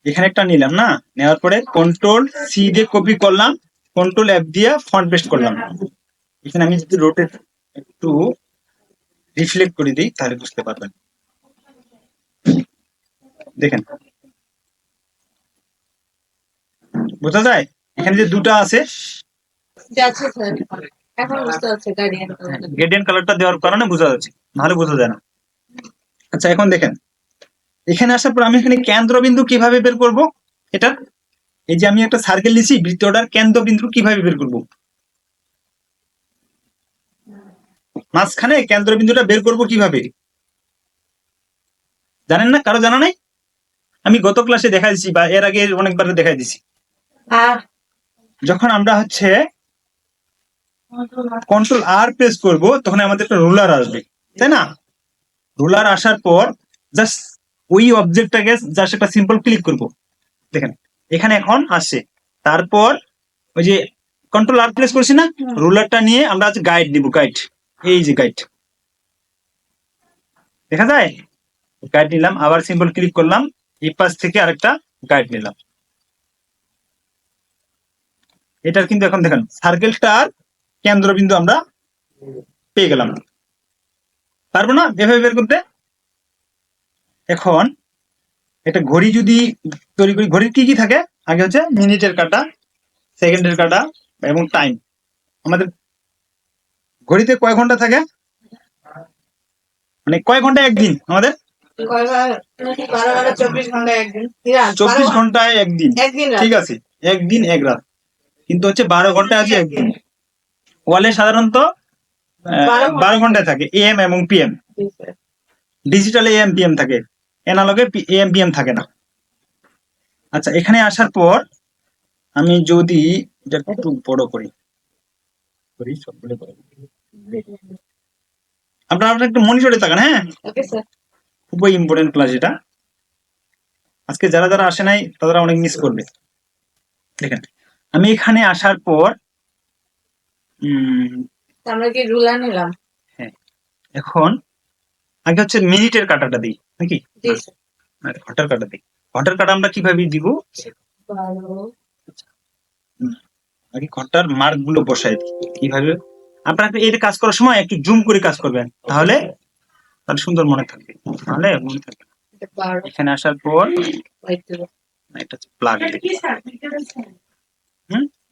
এখানে একটা নিলাম না, নেওয়ার পরে কন্ট্রোল সি দিয়ে কপি করলাম, কন্ট্রোল এফ দিয়ে ফন্ট পেস্ট করলাম। এখানে আমি যদি রোটেট একটু রিফ্লেক্ট করে দিই তাহলে বুঝতে পারবেন। দেখেন বোঝা যায়? এখানে যে দুটো আছে, এখন বুঝতে পারছি গ্রেডিয়েন্ট কালারটা দেওয়ার কারণে বোঝা যাচ্ছে, নাহলে বোঝা যায় না। আচ্ছা এখন দেখেন এখানে আসার পর আমি এখানে কেন্দ্রবিন্দু কিভাবে বের করব? এটা এই যে আমি একটা সার্কেল নিছি, বৃত্তটার কেন্দ্রবিন্দু কিভাবে বের করব? মাঝখানে কেন্দ্রবিন্দুটা বের করব কিভাবে জানেন না? কারো জানা নাই? আমি গত ক্লাসে দেখাই দিছি বা এর আগে অনেকবার দেখাই দিছি। আর যখন আমরা হচ্ছে কন্ট্রোল আর প্রেস করব তখন আমাদের একটা রুলার আসবে, তাই না? রুলার আসার পর জাস্ট ওই অবজেক্টটাকে জাস্ট একটা সিম্পল ক্লিক করব। দেখেন এখানে এখন আসছে। তারপর ওই যে কন্ট্রোল আর প্রেস করছি না, রুলারটা নিয়ে আমরা আজ গাইড নিব। গাইড, এই যে গাইড দেখা যায়, গাইড নিলাম, আবার সিম্পল ক্লিক করলাম, এই পাশ থেকে আরেকটা গাইড নিলাম। এটার কিন্তু এখন দেখেন সার্কেলটার কেন্দ্রবিন্দু আমরা পেয়ে গেলাম। পারবো না এভাবে বের করতে? এখন একটা ঘড়ি যদি তৈরি করি, ঘড়ির কি কি থাকে? আগে হচ্ছে মিনিটের কাঁটা, সেকেন্ডের কাঁটা এবং টাইম। আমাদের ঘড়িতে কয় ঘন্টা থাকে, মানে কয় ঘন্টা একদিন আমাদের? কয়বার 12 ঘন্টা 24 ঘন্টা একদিন। 24 ঘন্টায় একদিন, একদিন রাত। ঠিক আছে, একদিন এক রাত। কিন্তু হচ্ছে 12 ঘন্টা আছে একদিন। ওয়ালে সাধারণত 12 ঘন্টায় থাকে এএম এবং পিএম। ডিজিটালে এএম পিএম থাকে, অ্যানালগে এএম পিএম থাকে না। আচ্ছা, এখানে আসার পর আমি যদি এটা একটু বড় করি, সবগুলো বড় করি। আপনারা একটু মনিটরে তাকান, হ্যাঁ, ওকে স্যার। খুবই ইম্পর্টেন্ট ক্লাস এটা। আজকে যারা যারা আসে নাই তারা অনেক মিস করবে। দেখেন আমি এখানে আসার পর আমরা কি রুলার নিলাম? হ্যাঁ, এখন আগে হচ্ছে মিনিটের কাটাটা দিই নাকি, জি স্যার। আর ঘন্টার কাটা দিই। ঘন্টার কাটা আমরা কিভাবে দিব? 12 আগে ঘন্টার মার্ক গুলো বসাই দিই। কিভাবে? আপনাকে এর কাজ করার সময় একটু জুম করে কাজ করবেন, তাহলে তাহলে সুন্দর মনে থাকবে, তাহলে মনে থাকবে। 12 এখানে আসার পর wait দেব। এটা হচ্ছে প্লাগ এটা কি সার্টিফিকেট?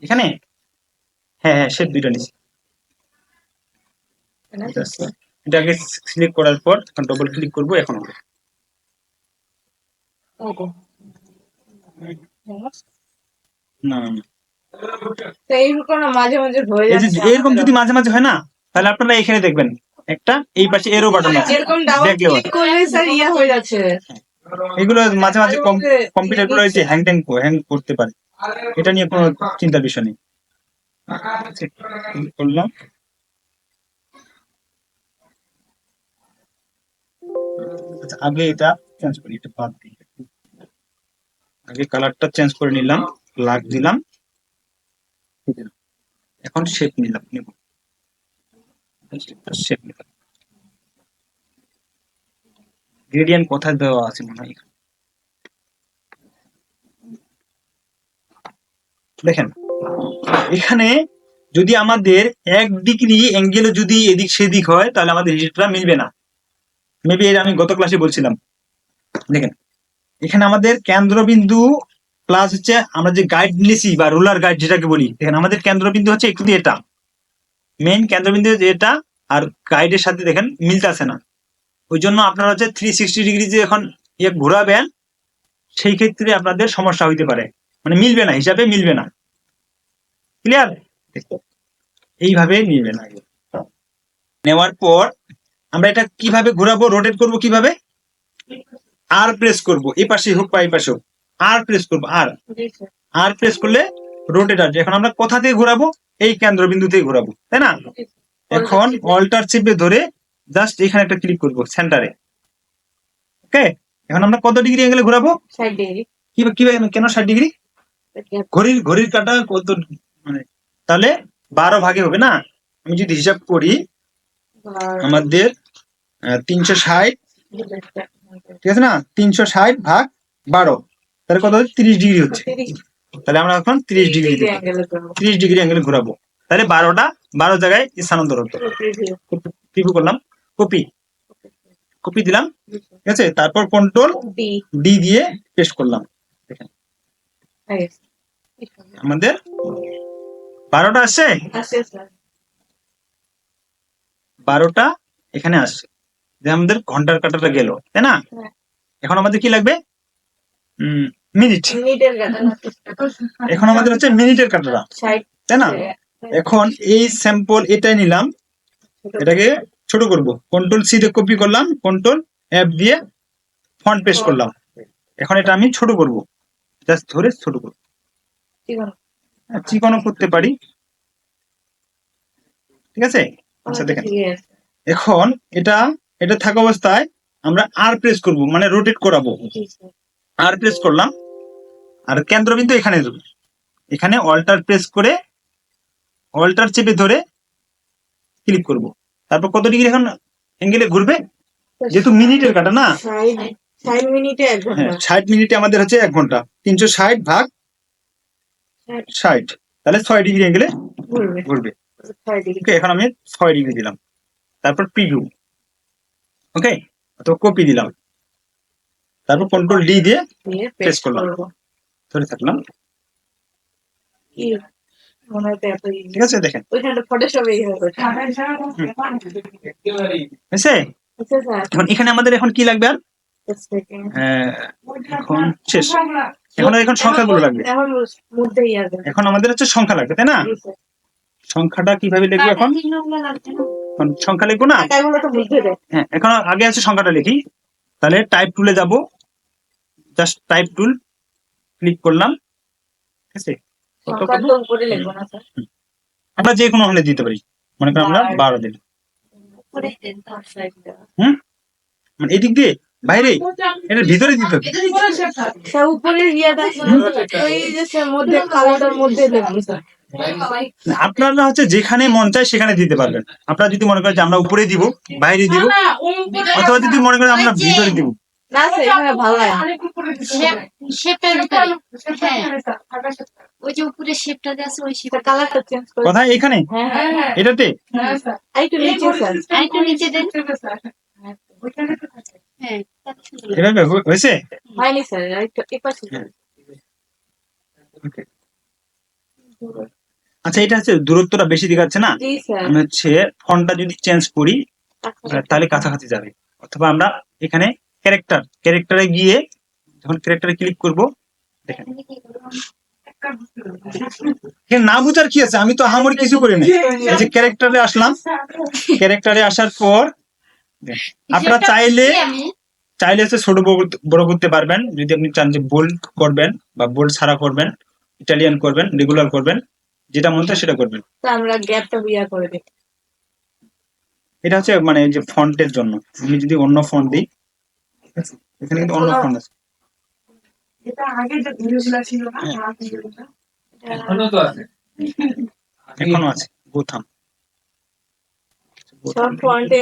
এখানে, হ্যাঁ হ্যাঁ শেপ দুইটা নিচ্ছি। এখানে ঠিক আছে, এটাকে সিলেক্ট করার পর ডবল ক্লিক করব। এখন হবে ওকে। না না, তো এইরকম না মাঝে মাঝে হয়ে এই যে যাচ্ছে এরকম যদি মাঝে মাঝে হয় না, তাহলে আপনারা এখানে দেখবেন একটা এই পাশে এরো বাটন আছে, এরকম ডাবল ব্যাক লেয়ার। ক্লিক করলে স্যার ইয়া হয়ে যাচ্ছে। এগুলো মাঝে মাঝে কম্পিউটার গুলো হচ্ছে হ্যাং করতে পারে, এটা নিয়ে কোনো চিন্তার বিষয় নেই। করলাম, আচ্ছা, আগে এটা চেঞ্জ করি, এটা বাদ দিই। আগে কালারটা চেঞ্জ করে নিলাম, লাগ দিলাম, এখন শেপ নিলাম, নেব শেপ নিলাম। গ্রেডিয়েন্ট কোথায় দেওয়া আছে মনে হয় এখানে। দেখেন এখানে যদি আমাদের 1 ডিগ্রি অ্যাঙ্গেল যদি এদিক সেদিক হয় তাহলে আমাদের হিসাবটা মিলবে না। মেবি আমি গত ক্লাসে বলছিলাম। দেখেন এখানে আমাদের কেন্দ্রবিন্দু প্লাস হচ্ছে আমরা যে গাইড নিয়েছি বা রুলার গাইড যেটাকে বলি, দেখেন আমাদের কেন্দ্রবিন্দু হচ্ছে একটু এটা, মেইন কেন্দ্রবিন্দু এটা, আর গাইডের সাথে দেখেন মিলতেছে না। ওই জন্য আপনারা হচ্ছে 360 ডিগ্রি যে এখন ঘোরাবেন, সেই ক্ষেত্রে আপনাদের সমস্যা হইতে পারে, মানে মিলবে না, হিসাবে মিলবে না। ক্লিয়ার? এইভাবে নিবেন। আগে নেওয়ার পর আমরা এটা কিভাবে ঘোরাবো, রোটেট করব কিভাবে? আর প্রেস করব, এই পাশে হোক বা এই পাশে হোক, আর প্রেস করব। জি স্যার। আর প্রেস করলে রোটেট আসবে। এখন আমরা কোথা থেকে ঘোরাবো? এই কেন্দ্রবিন্দু থেকে ঘোরাবো, তাই না? এখন অল্টার চেপে ধরে জাস্ট এখানে একটা ক্লিক করব সেন্টারে। ওকে, এখন আমরা কত ডিগ্রি অ্যাঙ্গেলে ঘোরাবো? 60 ডিগ্রি। কিভাবে কেন 60 ডিগ্রি? ঘড়ির কাঁটা কত, মানে তাহলে 12 ভাগে হবে না? আমি যদি হিসাব করি আমাদের 360, ঠিক আছে না, 360 ভাগ 12, তাহলে কত হচ্ছে? 30 ডিগ্রি হচ্ছে। তাহলে আমরা এখন 30 ডিগ্রি 30 ডিগ্রি অ্যাঙ্গেলে ঘোরাবো, তাহলে 12 জায়গায় স্থানান্তর হতো। প্রিভিউ করলাম, কপি কপি দিলাম, ঠিক আছে, তারপর কন্ট্রোল ডি দিয়ে পেস্ট করলাম। দেখেন আমাদের 12টা আসছে, 12টা এখানে আসছে, যে আমাদের ঘন্টার কাঁটাটা গেল, তাই না? এখন আমাদের কি লাগবে? মিনিট। এখন আমাদের হচ্ছে মিনিটের কাঁটাটা, তাই না? এখন এই স্যাম্পল এটাই নিলাম, এটাকে ছোট করব, কন্ট্রোল সি দিয়ে কপি করলাম, কন্ট্রোল এফ দিয়ে ফন্ট পেস্ট করলাম। এখন এটা আমি ছোট করব, জাস্ট ধরে ছোট করব, ঠিক আছে। চিকনও করতে পারি, ঠিক আছে। আচ্ছা দেখেন, ঠিক আছে। এখন এটা এটা থাকা অবস্থায় আমরা আর প্রেস করব, মানে রোটেট করাবো। জি স্যার। আর প্রেস করলাম, আর কেন্দ্রবিন্দু এখানে দেবো। এখানে অল্টার প্রেস করে অল্টার চেপে ধরে ক্লিক করব, তারপর কত ডিগ্রি এখন অ্যাঙ্গেলে ঘুরবে, যেহেতু মিনিটের কাটা না। 60 মিনিটে 1 হ্যাঁ, ঘন্টা। 60 মিনিটে আমাদের হচ্ছে 1 ঘন্টা, 360 ভাগ 60, তাহলে 6 ডিগ্রি অ্যাঙ্গেলে ঘুরবে। ঘুরবে। 6 ডিগ্রি। ওকে, এখন আমি 6 ডিগ্রি দিলাম, তারপর প্রিভিউ, ওকে, তো কপি দিলাম, তারপর কন্ট্রোল ডি দিয়ে দিয়ে পেস্ট পেস্ট করলাম, করব। ধরে থাকলাম, কি মনে হয় এত ঠিক আছে। দেখেন ওইখানে ফটোশপ এই হবে। হয়েছে। আচ্ছা স্যার। এখন এখানে আমাদের এখন কি লাগবে আর সেকেন্ড। এখন শেষ, এখন সংখ্যাগুলো লাগবে। এখন মধ্যেই আসবে। এখন আমাদের হচ্ছে সংখ্যা লাগবে, তাই না? জি স্যার। সংখ্যাটা কিভাবে লিখবো এখন? এখন সংখ্যা লিখবো না। টাকাগুলো তো বুঝতে দেয়। হ্যাঁ, এখন আগে আছে সংখ্যাটা লিখি, তাহলে টাইপ টুলে যাব, জাস্ট টাইপ টুল ক্লিক করলাম, ঠিক আছে। কত সংখ্যা করবো? তো উপরে লিখবো না স্যার। আমরা যে কোনো হলে দিতে পারি, মনে করেন আমরা 12 দিলাম। উপরে দেন তার সাইডটা। হুম, মানে এদিক দিয়ে বাইরে, এটার ভিতরে দিতে হবে। স্যার উপরের ইয়াটা ওই যে স্যার মধ্যে কালোটার মধ্যে লিখবো স্যার। আপনারা হচ্ছে যেখানে মন চায় সেখানে দিতে পারবেন। আপনারা যদি মনে করেন যে আমরা উপরে দিব, বাইরে দিব, অথবা যদি মনে করেন আমরা ভিতরে দিব, না স্যার এখানে ভালো লাগে না। শেপটার ভিতরে হ্যাঁ ওই যে উপরে শেপটা আছে ওই স্যার শেপটা কালারটা চেঞ্জ করে। কোথায়? এখানে হ্যাঁ হ্যাঁ। এটাতে একটু নিচে স্যার। আরেকটু নিচে দেন হ্যাঁ তাহলে সুন্দর লাগবে। এভাবে হয়েছে। হয়নি স্যার একটু এপাশে। Okay. আচ্ছা, এটা হচ্ছে দূরত্বটা বেশি দেখাচ্ছে না। জি স্যার। আমি হচ্ছে ফন্টটা যদি চেঞ্জ করি তাহলে কাছাকাছি যাবে, অথবা আমরা এখানে ক্যারেক্টারে গিয়ে যখন ক্যারেক্টারে ক্লিক করব, দেখেন এখানে না বুঝার কি আছে, আমি তো আহামরি কিছু করি না। এই যে ক্যারেক্টারে আসলাম, ক্যারেক্টারে আসার পর আপনারা চাইলে হচ্ছে ছোট বড় করতে পারবেন, যদি আপনি চান যে বোল্ড করবেন বা বোল্ড ছাড়া করবেন, ইটালিয়ান করবেন, রেগুলার করবেন, যেটা মনে হয় সেটা করবেন। তো আমরা গ্যাপটা বিয়া করে দিই। এটা হচ্ছে মানে যে ফন্টের জন্য। আমি যদি অন্য ফন্ট দিই, এখানে কিন্তু অন্য ফন্ট আছে। এটা আগে যে ভিডিওগুলো ছিল না এখনো আছে গোথাম। সব ফন্টে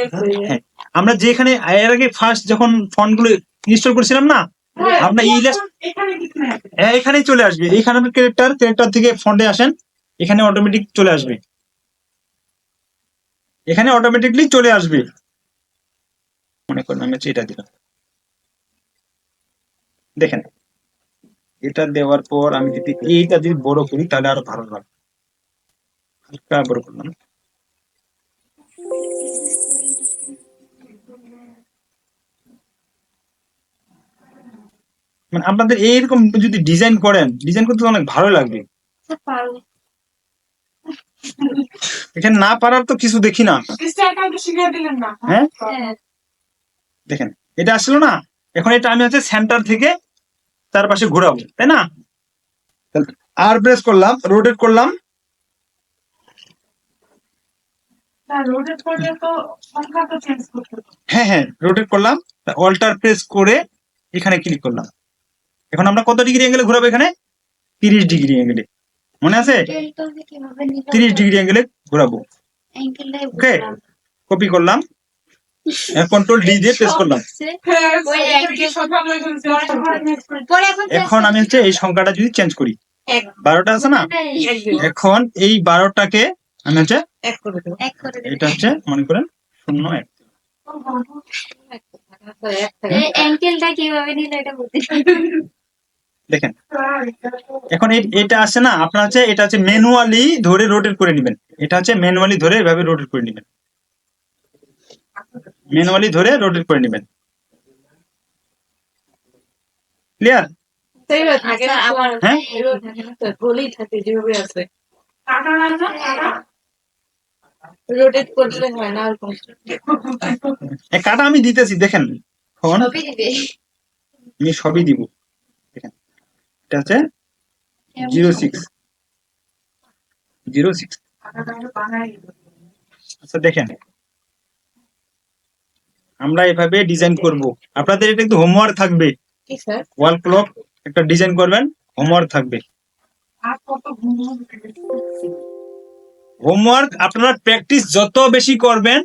হ্যাঁ, আমরা যেখানে এর আগে ফার্স্ট যখন ফন্ট গুলো ইনস্টল করছিলাম না, আপনার এখানে কিছু নাই। এখানেই চলে আসবে। এখানে ক্যারেক্টার থেকে ফন্টে আসেন, এখানে অটোমেটিক চলে আসবে, এখানে অটোমেটিকলি চলে আসবে। মনে করেন আমি হচ্ছে এটা দিলাম, দেখেন এটা দেওয়ার পর আমি যদি এইটা যদি বড় করি তাহলে আরো ভালো লাগবে। হালকা বড় করলাম, মানে আপনাদের এইরকম যদি ডিজাইন করেন, ডিজাইন করতে অনেক ভালো লাগবে। এখানে না পারার তো কিছু দেখি না। স্টাইলটা শিখিয়ে দিলেন না। হ্যাঁ, হ্যাঁ দেখেন এটা আসলো না, এখন এটা আমি হচ্ছে সেন্টার থেকে চারপাশে ঘোরাবো, তাই না? আর প্রেস করলাম, রোটেট করলাম, স্যার রোটেট করলে তো সংখ্যা তো চেঞ্জ করতে হবে। হ্যাঁ রোটেট করলাম, অল্টার প্রেস করে এখানে ক্লিক করলাম। এখন আমরা কত ডিগ্রি অ্যাঙ্গেলে ঘোরাবো? এখানে 30 ডিগ্রি অ্যাঙ্গেলে, মনে আছে? অ্যাঙ্গেলটা কিভাবে নিলাম 30 ডিগ্রি অ্যাঙ্গেলে ঘোরাবো। অ্যাঙ্গেলটাই ওকে, বুঝলাম কপি করলাম, কন্ট্রোল ডি দিয়ে পেস্ট করলাম। হ্যাঁ ওই একই সংখ্যা আমরা এখানে চেঞ্জ করতে হবে। পরে এখন এখন আমি হচ্ছে এই সংখ্যাটা যদি চেঞ্জ করি, 12টা আছে না, এখন এই 12টাকে আমি হচ্ছে এক করে দেবো। এক করে দেবে এটা হচ্ছে মনে করেন 01। এই অ্যাঙ্গেলটা কিভাবে নিলে এটা বুঝতে পারবে দেখেন এখন এটা আছে না, আপনার হচ্ছে এটা হচ্ছে ম্যানুয়ালি ধরে রোটেট করে নেবেন। এটা হচ্ছে ম্যানুয়ালি ধরে এভাবে রোটেট করে নেবেন, ম্যানুয়ালি ধরে রোটেট করে নেবেন। ক্লিয়ার? সেইভাবে থাকে না আমার। হ্যাঁ, এইভাবে থাকে না স্যার, ভুলই থাকে যেভাবে আছে। কাটা না কাটা রোটেট করলে হয় না ওরকম। এই কাটা আমি দিতেছি দেখেন, এখন সবই দিবে আমি সবই দিব। দেখেন এটা হচ্ছে 06 আচ্ছা দেখেন, আমরা এভাবে ডিজাইন করব। আপনাদের এটা কিন্তু হোমওয়ার্ক থাকবে, কি স্যার? ওয়াল ক্লক একটা ডিজাইন করবেন, হোমওয়ার্ক থাকবে। আর কত ঘুমো হোমওয়ার্ক আপনারা প্র্যাকটিস যত বেশি করবেন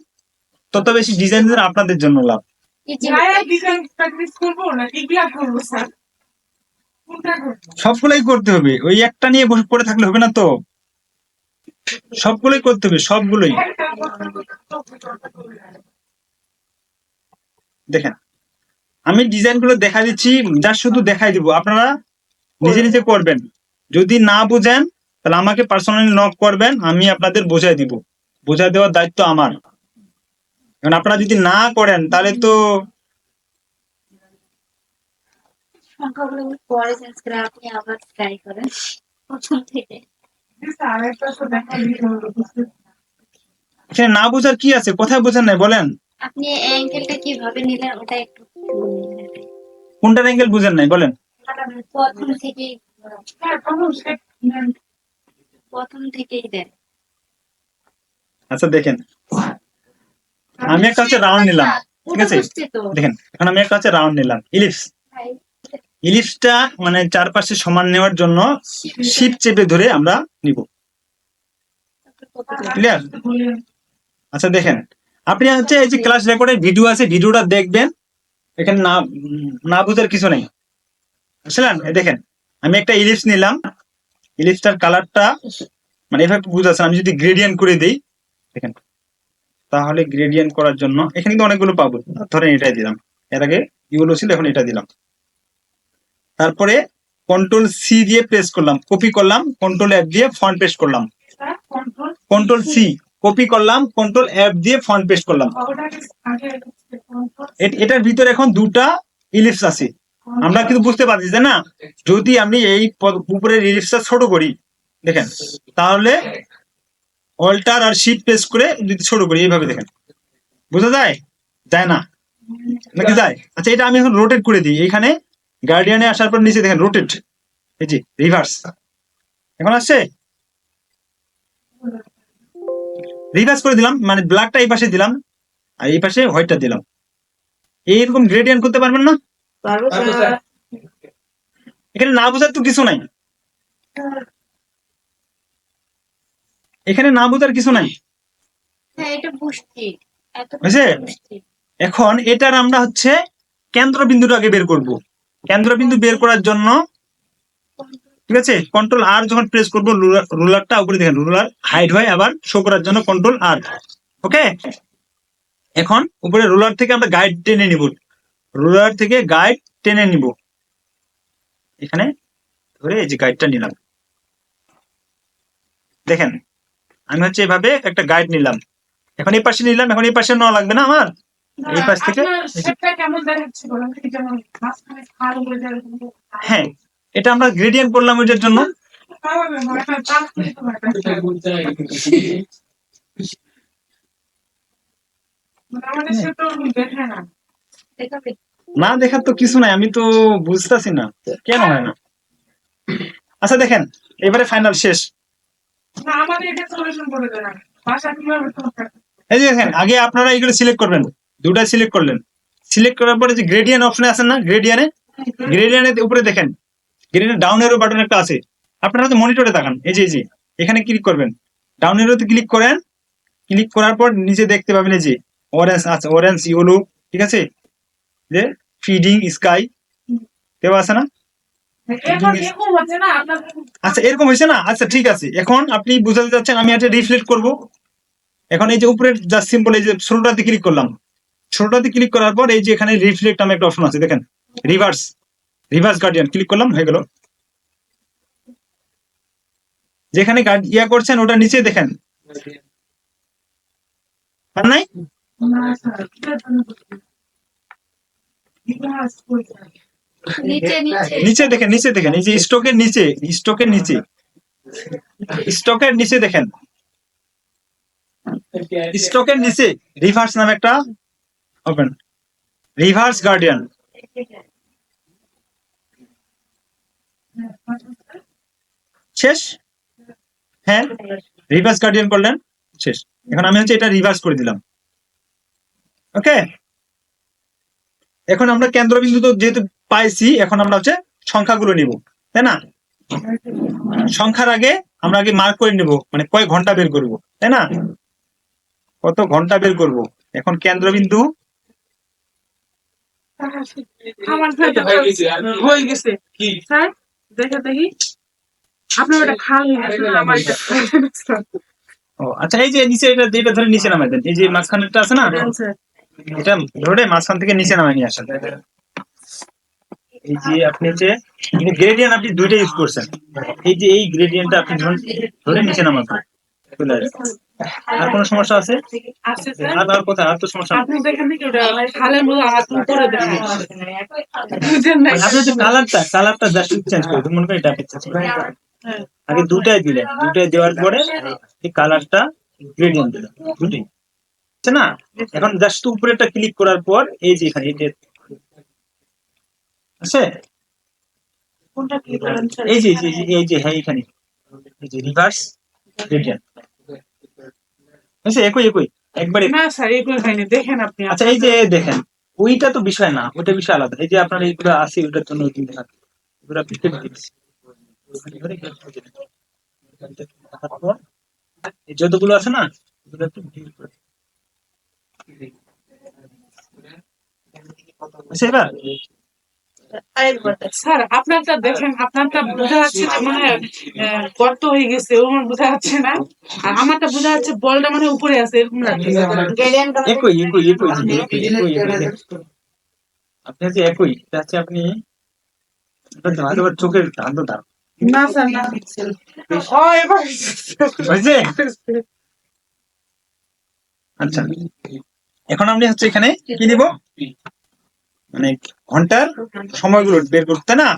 তত বেশি ডিজাইন আপনাদের জন্য লাভ। এই যে গায়ে ডিজাইন প্র্যাকটিস করবো না এগুলা করবো স্যার, কোনটা করবো? সবগুলোই করতে হবে, ওই একটা নিয়ে বসে পড়ে থাকলে হবে না তো, সবগুলোই করতে হবে, সবগুলোই। একটা করবো। দেখেন আমি ডিজাইন গুলো দেখা দিচ্ছি, যা শুধু দেখাই দিব, আপনারা নিজে নিজে করবেন। যদি না বুঝেন তাহলে আমাকে পার্সোনালি নক করবেন, আমি আপনাদের বোঝাই দিব, বোঝাই দেওয়ার দায়িত্ব আমার। এখন আপনারা যদি না করেন তাহলে তো সংখ্যাগুলো পরে চেঞ্জ করে আপনি আবার ট্রাই করেন প্রথম থেকে। স্যার একটা তো দেখা দিতে হবে, বুঝতে এখানে না বোঝার কি আছে, কোথায় বোঝেন নাই বলেন? আপনি অ্যাঙ্গেলটা কিভাবে নিলেন ওটা একটু বললেন। কোনটার অ্যাঙ্গেল বুঝেন নাই বলেন? প্রথম থেকেই হ্যাঁ, প্রথম step নেন। প্রথম থেকেই দেন। আচ্ছা দেখেন, আমি একটা হচ্ছে রাউন্ড নিলাম, ঠিক আছে? বুঝছি তো দেখেন এখন আমি একটা হচ্ছে রাউন্ড নিলাম, ইলিপস। ভাই, ইলিপসটা মানে চারপাশে সমান নেওয়ার জন্য শিপ চেপে ধরে আমরা নিব, ক্লিয়ার? বলেন। আচ্ছা দেখেন, আপনি হচ্ছে এই যে ক্লাস রেকর্ডের ভিডিও আছে, ভিডিওটা দেখবেন, এখানে না না বোঝার কিছু নেই। বুঝলেন? এই দেখেন আমি একটা ইলিপস নিলাম, ইলিপসটার কালারটা মানে এভাবে বুঝাচ্ছে, আমি যদি গ্রেডিয়েন্ট করে দিই দেখেন, তাহলে গ্রেডিয়েন্ট করার জন্য এখানে কিন্তু অনেকগুলো পাবো, ধরেন এটাই দিলাম, এর আগে ইউলো ছিল এখন এটা দিলাম। তারপরে কন্ট্রোল সি দিয়ে প্রেস করলাম, কপি করলাম, কন্ট্রোল এফ দিয়ে ফন্ট পেস্ট করলাম, sir, control control C copy করলাম, কন্ট্রোল এফ দিয়ে ফন্ট পেস্ট করলাম। ওটাকে আগে control এটার ভিতরে এখন দুটা ইলিপস আছে, আমরা কিন্তু বুঝতে পারছি যে না, যদি আমি এই উপরের ইলিপসটা ছোট করি দেখেন, তাহলে অল্টার আর শিফট প্রেস করে যদি ছোট করি এইভাবে দেখেন, বোঝা যায়? যায় না নাকি যায়? আচ্ছা এটা আমি এখন রোটেট করে দিই, এখানে গার্ডিয়ানে আসার পর নিচে দেখেন রোটেট, এই যে রিভার্স, এখন আসছে রিভার্স করে দিলাম, মানে ব্ল্যাকটা এই পাশে দিলাম আর এই পাশে হোয়াইটটা দিলাম। এইরকম গ্রেডিয়েন্ট করতে পারবেন না? পারবো স্যার। এখানে না বোঝার তো কিছু নাই, এখানে না বোঝার কিছু নাই। হ্যাঁ এটা বুঝছি, এত হয়েছে? বুঝছি। এখন এটার আমরা হচ্ছে কেন্দ্রবিন্দুটা আগে বের করব। কেন্দ্রবিন্দু বের করার জন্য ঠিক আছে, কন্ট্রোল আর যখন প্রেস করবো রুলারটা উপরে দেখেন, রুলার হাইড হয়, আবার শো করার জন্য কন্ট্রোল আর। ওকে, এখন উপরে রুলার থেকে আমরা গাইড টেনে নিব, রুলার থেকে গাইড টেনে নিব, এখানে ধরে এই যে গাইডটা নিলাম, দেখেন আমি হচ্ছে এভাবে একটা গাইড নিলাম, এখন এই পাশে নিলাম, এখন এই পাশে নেওয়া লাগবে না আমার, এই পাশ থেকে আপনার শেপটা কেমন দেখাচ্ছে বলেন, এই যেমন মাঝখানে খাল হয়ে যায় এরকম। হ্যাঁ, এটা আমরা গ্রেডিয়েন্ট করলাম ওইটার জন্য। কিভাবে হয়? একটা চাপ দিতে হয়, মানে আমাদের সে তো দেখে না। দেখাবে? না দেখার তো কিছু নাই, আমি তো বুঝতেছি না কেন হয় না। আচ্ছা দেখেন এবারে ফাইনাল শেষ, না, আমাদের এটা সলিউশন করে দেন, ভাষা কিভাবে করতে হয়? এই যে দেখেন আগে আপনারা এইগুলো সিলেক্ট করবেন, দুটাই সিলেক্ট করলেন, সিলেক্ট করার পরে যে গ্রেডিয়েন্ট অপশনে আছেন না, গ্রেডিয়েন্টের উপরে দেখেন গ্রেডিয়েন্ট ডাউন এরো বাটন একটা আছে, আপনারা হয়তো মনিটরে তাকান, এই যে এখানে ক্লিক করবেন, ডাউন এরোতে ক্লিক করেন, ক্লিক করার পর নিচে দেখতে পাবেন এই যে অরেঞ্জ আছে, অরেঞ্জ ইয়েলো, ঠিক আছে, যে ফিডিং স্কাই কেউ আছে না? এখন এরকম হচ্ছে না আপনার? আচ্ছা এরকম হয়েছে না? আচ্ছা ঠিক আছে, এখন আপনি বুঝাতে চাচ্ছেন আমি একটা রিফ্লেক্ট করব, এখন এই যে উপরের যা সিম্বল এই যে ছোটটাতে ক্লিক করলাম, ছোটটাতে ক্লিক করার পর এই যে এখানে রিফ্লেক্ট নামে একটা অপশন আছে দেখেন, রিভার্স গার্ডিয়ান ক্লিক করলাম, হয়ে গেল। যেখানে ইয়া করছেন ওটা নিচে দেখেন, আর নাই? না স্যার, কিভাবে করতে হয়? ইতিহাস বলতে হয়। নিচে নিচে নিচে দেখেন, নিচে দেখেন, এই যে স্টকের নিচে, স্টকের নিচে, স্টকের নিচে দেখেন, স্ট্রোকের নিচে রিভার্স নামে একটা ওপেন, রিভার্স গার্ডিয়ান। শেষ। হ্যাঁ, রিভার্স গার্ডিয়ান করলেন, শেষ। এখন আমি হচ্ছে এটা রিভার্স করে দিলাম। ওকে, এখন আমরা কেন্দ্রবিন্দু তো যেহেতু পাইছি, এখন আমরা হচ্ছে সংখ্যাগুলো নিব, তাই না? সংখ্যার আগে আমরা আগে মার্ক করে নিব, মানে কয় ঘন্টা বের করব, তাই না? কত ঘন্টা বের করব। এখন কেন্দ্রবিন্দু আমার সাথে হয়ে গেছে স্যার, দেখে দেখি আপনার ওটা খাল আমার এটা খাল। ও আচ্ছা, এই যে নিচে এটা যেটা ধরে নিচে নামাই দেন, এই যে মাঝখানেরটা আছে না, স্যার এটা ধরে মাঝখান থেকে নিচে নামাই নিয়ে আসেন। এই যে আপনি হচ্ছে গ্রেডিয়েন্ট আপনি দুইটা ইউজ করছেন, এই যে এই গ্রেডিয়েন্টটা আপনি ধরে নিচে নামাবেন। চলে আসবে। আর কোনো সমস্যা আছে? আছে স্যার, আর কোথায় আর তো সমস্যা নেই। আপনি দেখেন নাকি ওটা খালের মধ্যে হাত উপরে দেখেন বুঝেন নাই? আপনি যে কালারটা জাস্ট চেঞ্জ করে দিন, মনে করেন এটা আপনি চেঞ্জ করে দিন। হ্যাঁ। আগে দুটাই দিলেন, দুটাই দেওয়ার পরে এই কালারটা গ্রেডিয়েন্ট দিলেন, দুটোই, বুঝছে না? এখন জাস্ট উপরেটা ক্লিক করার পর এই যে এখানে এই যে আছে, কোনটা কি করেন স্যার? এই যে হ্যাঁ এখানে এই যে রিভার্স গ্রেডিয়েন্ট আছে, একই একবারে। না স্যার এগুলো হয়নি, দেখেন আপনি। আচ্ছা, এই যে দেখেন, ওইটা তো বিষয় না, ওইটা বিষয় আলাদা। এই যে আপনার এইগুলো আছে, ওইটার জন্য ওই দিন এগুলো আপনি কেটে দিচ্ছি। এই যতগুলো আছে না, এগুলো একটু delete করে দিন। আচ্ছা, এবার স্যার আপনারটা দেখেন, আপনারটা বোঝা যাচ্ছে যে মানে গর্ত হয়ে গেছে, ওরকম বোঝা যাচ্ছে না। আর আমারটা বোঝা যাচ্ছে বলটা মানে উপরে আছে, এরকম লাগছে। একই। আপনি হচ্ছে একই, এটা হচ্ছে আপনি হয়তো বা চোখের ধান ধার না স্যার না, ও এবার হয়েছে। আচ্ছা, এখন আমরা হচ্ছে এখানে কি দিব, মানে ঘন্টার সময়গুলো বের করতে না।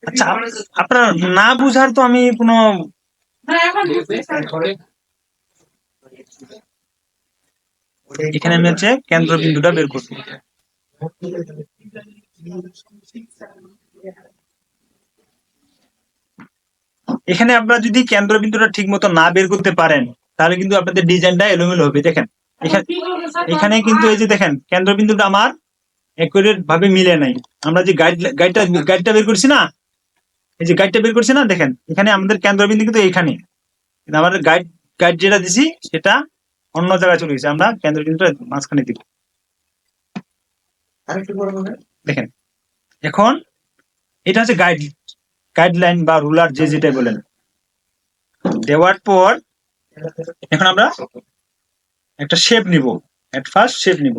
আচ্ছা, আপনার না বুঝার তো আমি কোনো, না, এখন বুঝছি স্যার। এখানে আমি হচ্ছে কেন্দ্রবিন্দুটা বের করবো। এখানে আপনারা যদি কেন্দ্রবিন্দুটা ঠিক মতো না বের করতে পারেন, তাহলে কিন্তু আপনাদের ডিজাইনটা এলোমেলো হবে। দেখেন এখানে, এখানে কিন্তু এই যে দেখেন কেন্দ্রবিন্দুটা আমার একুরেট ভাবে মিলে নাই। আমরা যে গাইডটা বের করছি না, এই যে গাইডটা বের করছি না, দেখেন এখানে আমাদের কেন্দ্রবিন্দু কিন্তু এইখানে, কিন্তু আমাদের গাইড যেটা দিছি সেটা অন্য জায়গায় চলে গেছে। আমরা কেন্দ্রবিন্দুটা মাঝখানে দিব। দেখেন এখন এটা হচ্ছে গাইডলাইন বা রুলার, যে যেটাই বলেন। দেওয়ার পর এখন আমরা একটা শেপ নিব, এট ফার্স্ট শেপ নিব।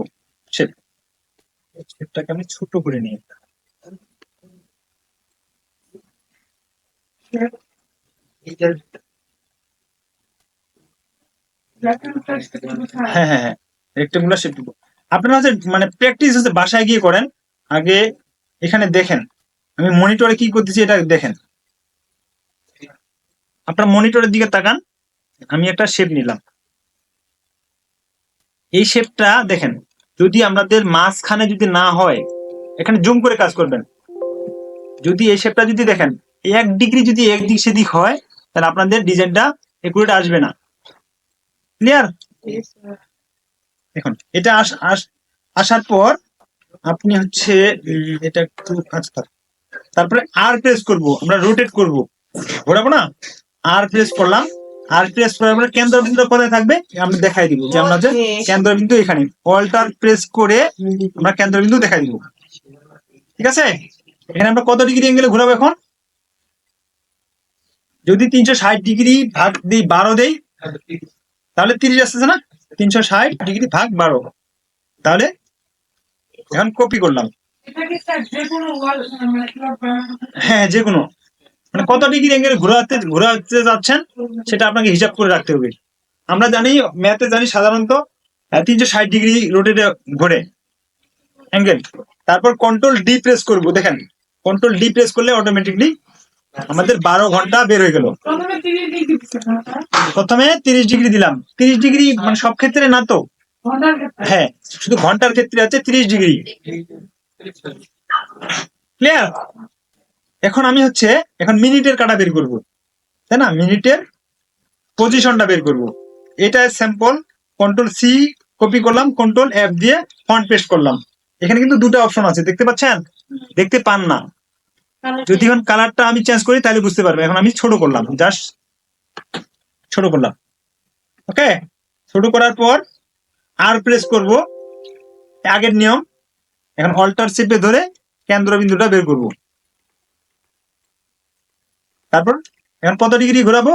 শেপটাকে আমি ছোট করে নিই। হ্যাঁ, রেক্টেঙ্গুলার শেপ দিব। আপনারা হচ্ছে মানে প্র্যাকটিস হচ্ছে বাসায় গিয়ে করেন। আগে এখানে দেখেন আমি মনিটরে কি করতেছি, এটা দেখেন। আপনার মনিটরের দিকে তাকান, আমি একটা শেপ নিলাম। এই শেপটা দেখেন, যদি আমাদের মাঝখানে যদি না হয়, এখানে জুম করে কাজ করবেন। যদি এই শেপটা যদি দেখেন 1 ডিগ্রি যদি একদিক সেদিক হয়, তাহলে আপনাদের ডিজাইনটা একুরেট আসবে না। ক্লিয়ার? দেখুন এটা আসার পর আপনি হচ্ছে এটা একটু তারপরে আর প্রেস করব, আমরা রোটেট করব, ঘোরাবো না। আর প্রেস করলাম, আর প্রেস করার পরে কেন্দ্রবিন্দু কোথায় থাকবে আমি দেখাই দিব, যে আমরা যে কেন্দ্রবিন্দু এখানে অল্টার প্রেস করে আমরা কেন্দ্রবিন্দু দেখাই দিব। ঠিক আছে, এখানে আমরা কত ডিগ্রি অ্যাঙ্গেলে ঘোরাবো এখন? যদি 360 ডিগ্রি ভাগ দিই 12 দেই, তাহলে 30 আসছে না? 360 ডিগ্রি ভাগ 12, তাহলে এখন কপি করলাম। এটা কি স্যার যে কোনো ওয়াল হ্যাঁ, যে কোনো, মানে কত ডিগ্রি অ্যাঙ্গেলে ঘোরাতে যাচ্ছেন সেটা আপনাকে হিসাব করে রাখতে হবে। আমরা জানি ম্যাথে জানি সাধারণত 360 ডিগ্রি রোটেটে ঘোরে অ্যাঙ্গেল। তারপর কন্ট্রোল ডি প্রেস করব, দেখেন কন্ট্রোল ডি প্রেস করলে অটোমেটিকলি আমাদের 12 ঘন্টা বের হয়ে গেল। প্রথমে 30 ডিগ্রি দিচ্ছে না প্রথমে 30 ডিগ্রি দিলাম, 30 ডিগ্রি মানে সব ক্ষেত্রে না তো, ঘন্টার ক্ষেত্রে। হ্যাঁ শুধু ঘন্টার ক্ষেত্রে আছে 30 ডিগ্রি। ক্লিয়ার? এখন আমি হচ্ছে এখন মিনিটের কাটা বের করব, তাই না? মিনিটের পজিশনটা বের করব। এটা স্যাম্পল, কন্ট্রোল সি কপি করলাম, কন্ট্রোল এফ দিয়ে ফন্ট পেস্ট করলাম। এখানে কিন্তু দুটো অপশন আছে, দেখতে পাচ্ছেন? দেখতে পান না? যদি এখন কালারটা আমি চেঞ্জ করি তাহলে বুঝতে পারবে। এখন আমি ছোট করলাম, জাস্ট ছোট করলাম। ওকে, ছোট করার পর আর প্রেস করব, আগের নিয়ম। এখন অল্টার চেপে ধরে কেন্দ্রবিন্দুটা বের করব। তারপর এখন কত ডিগ্রি ঘোরাবো?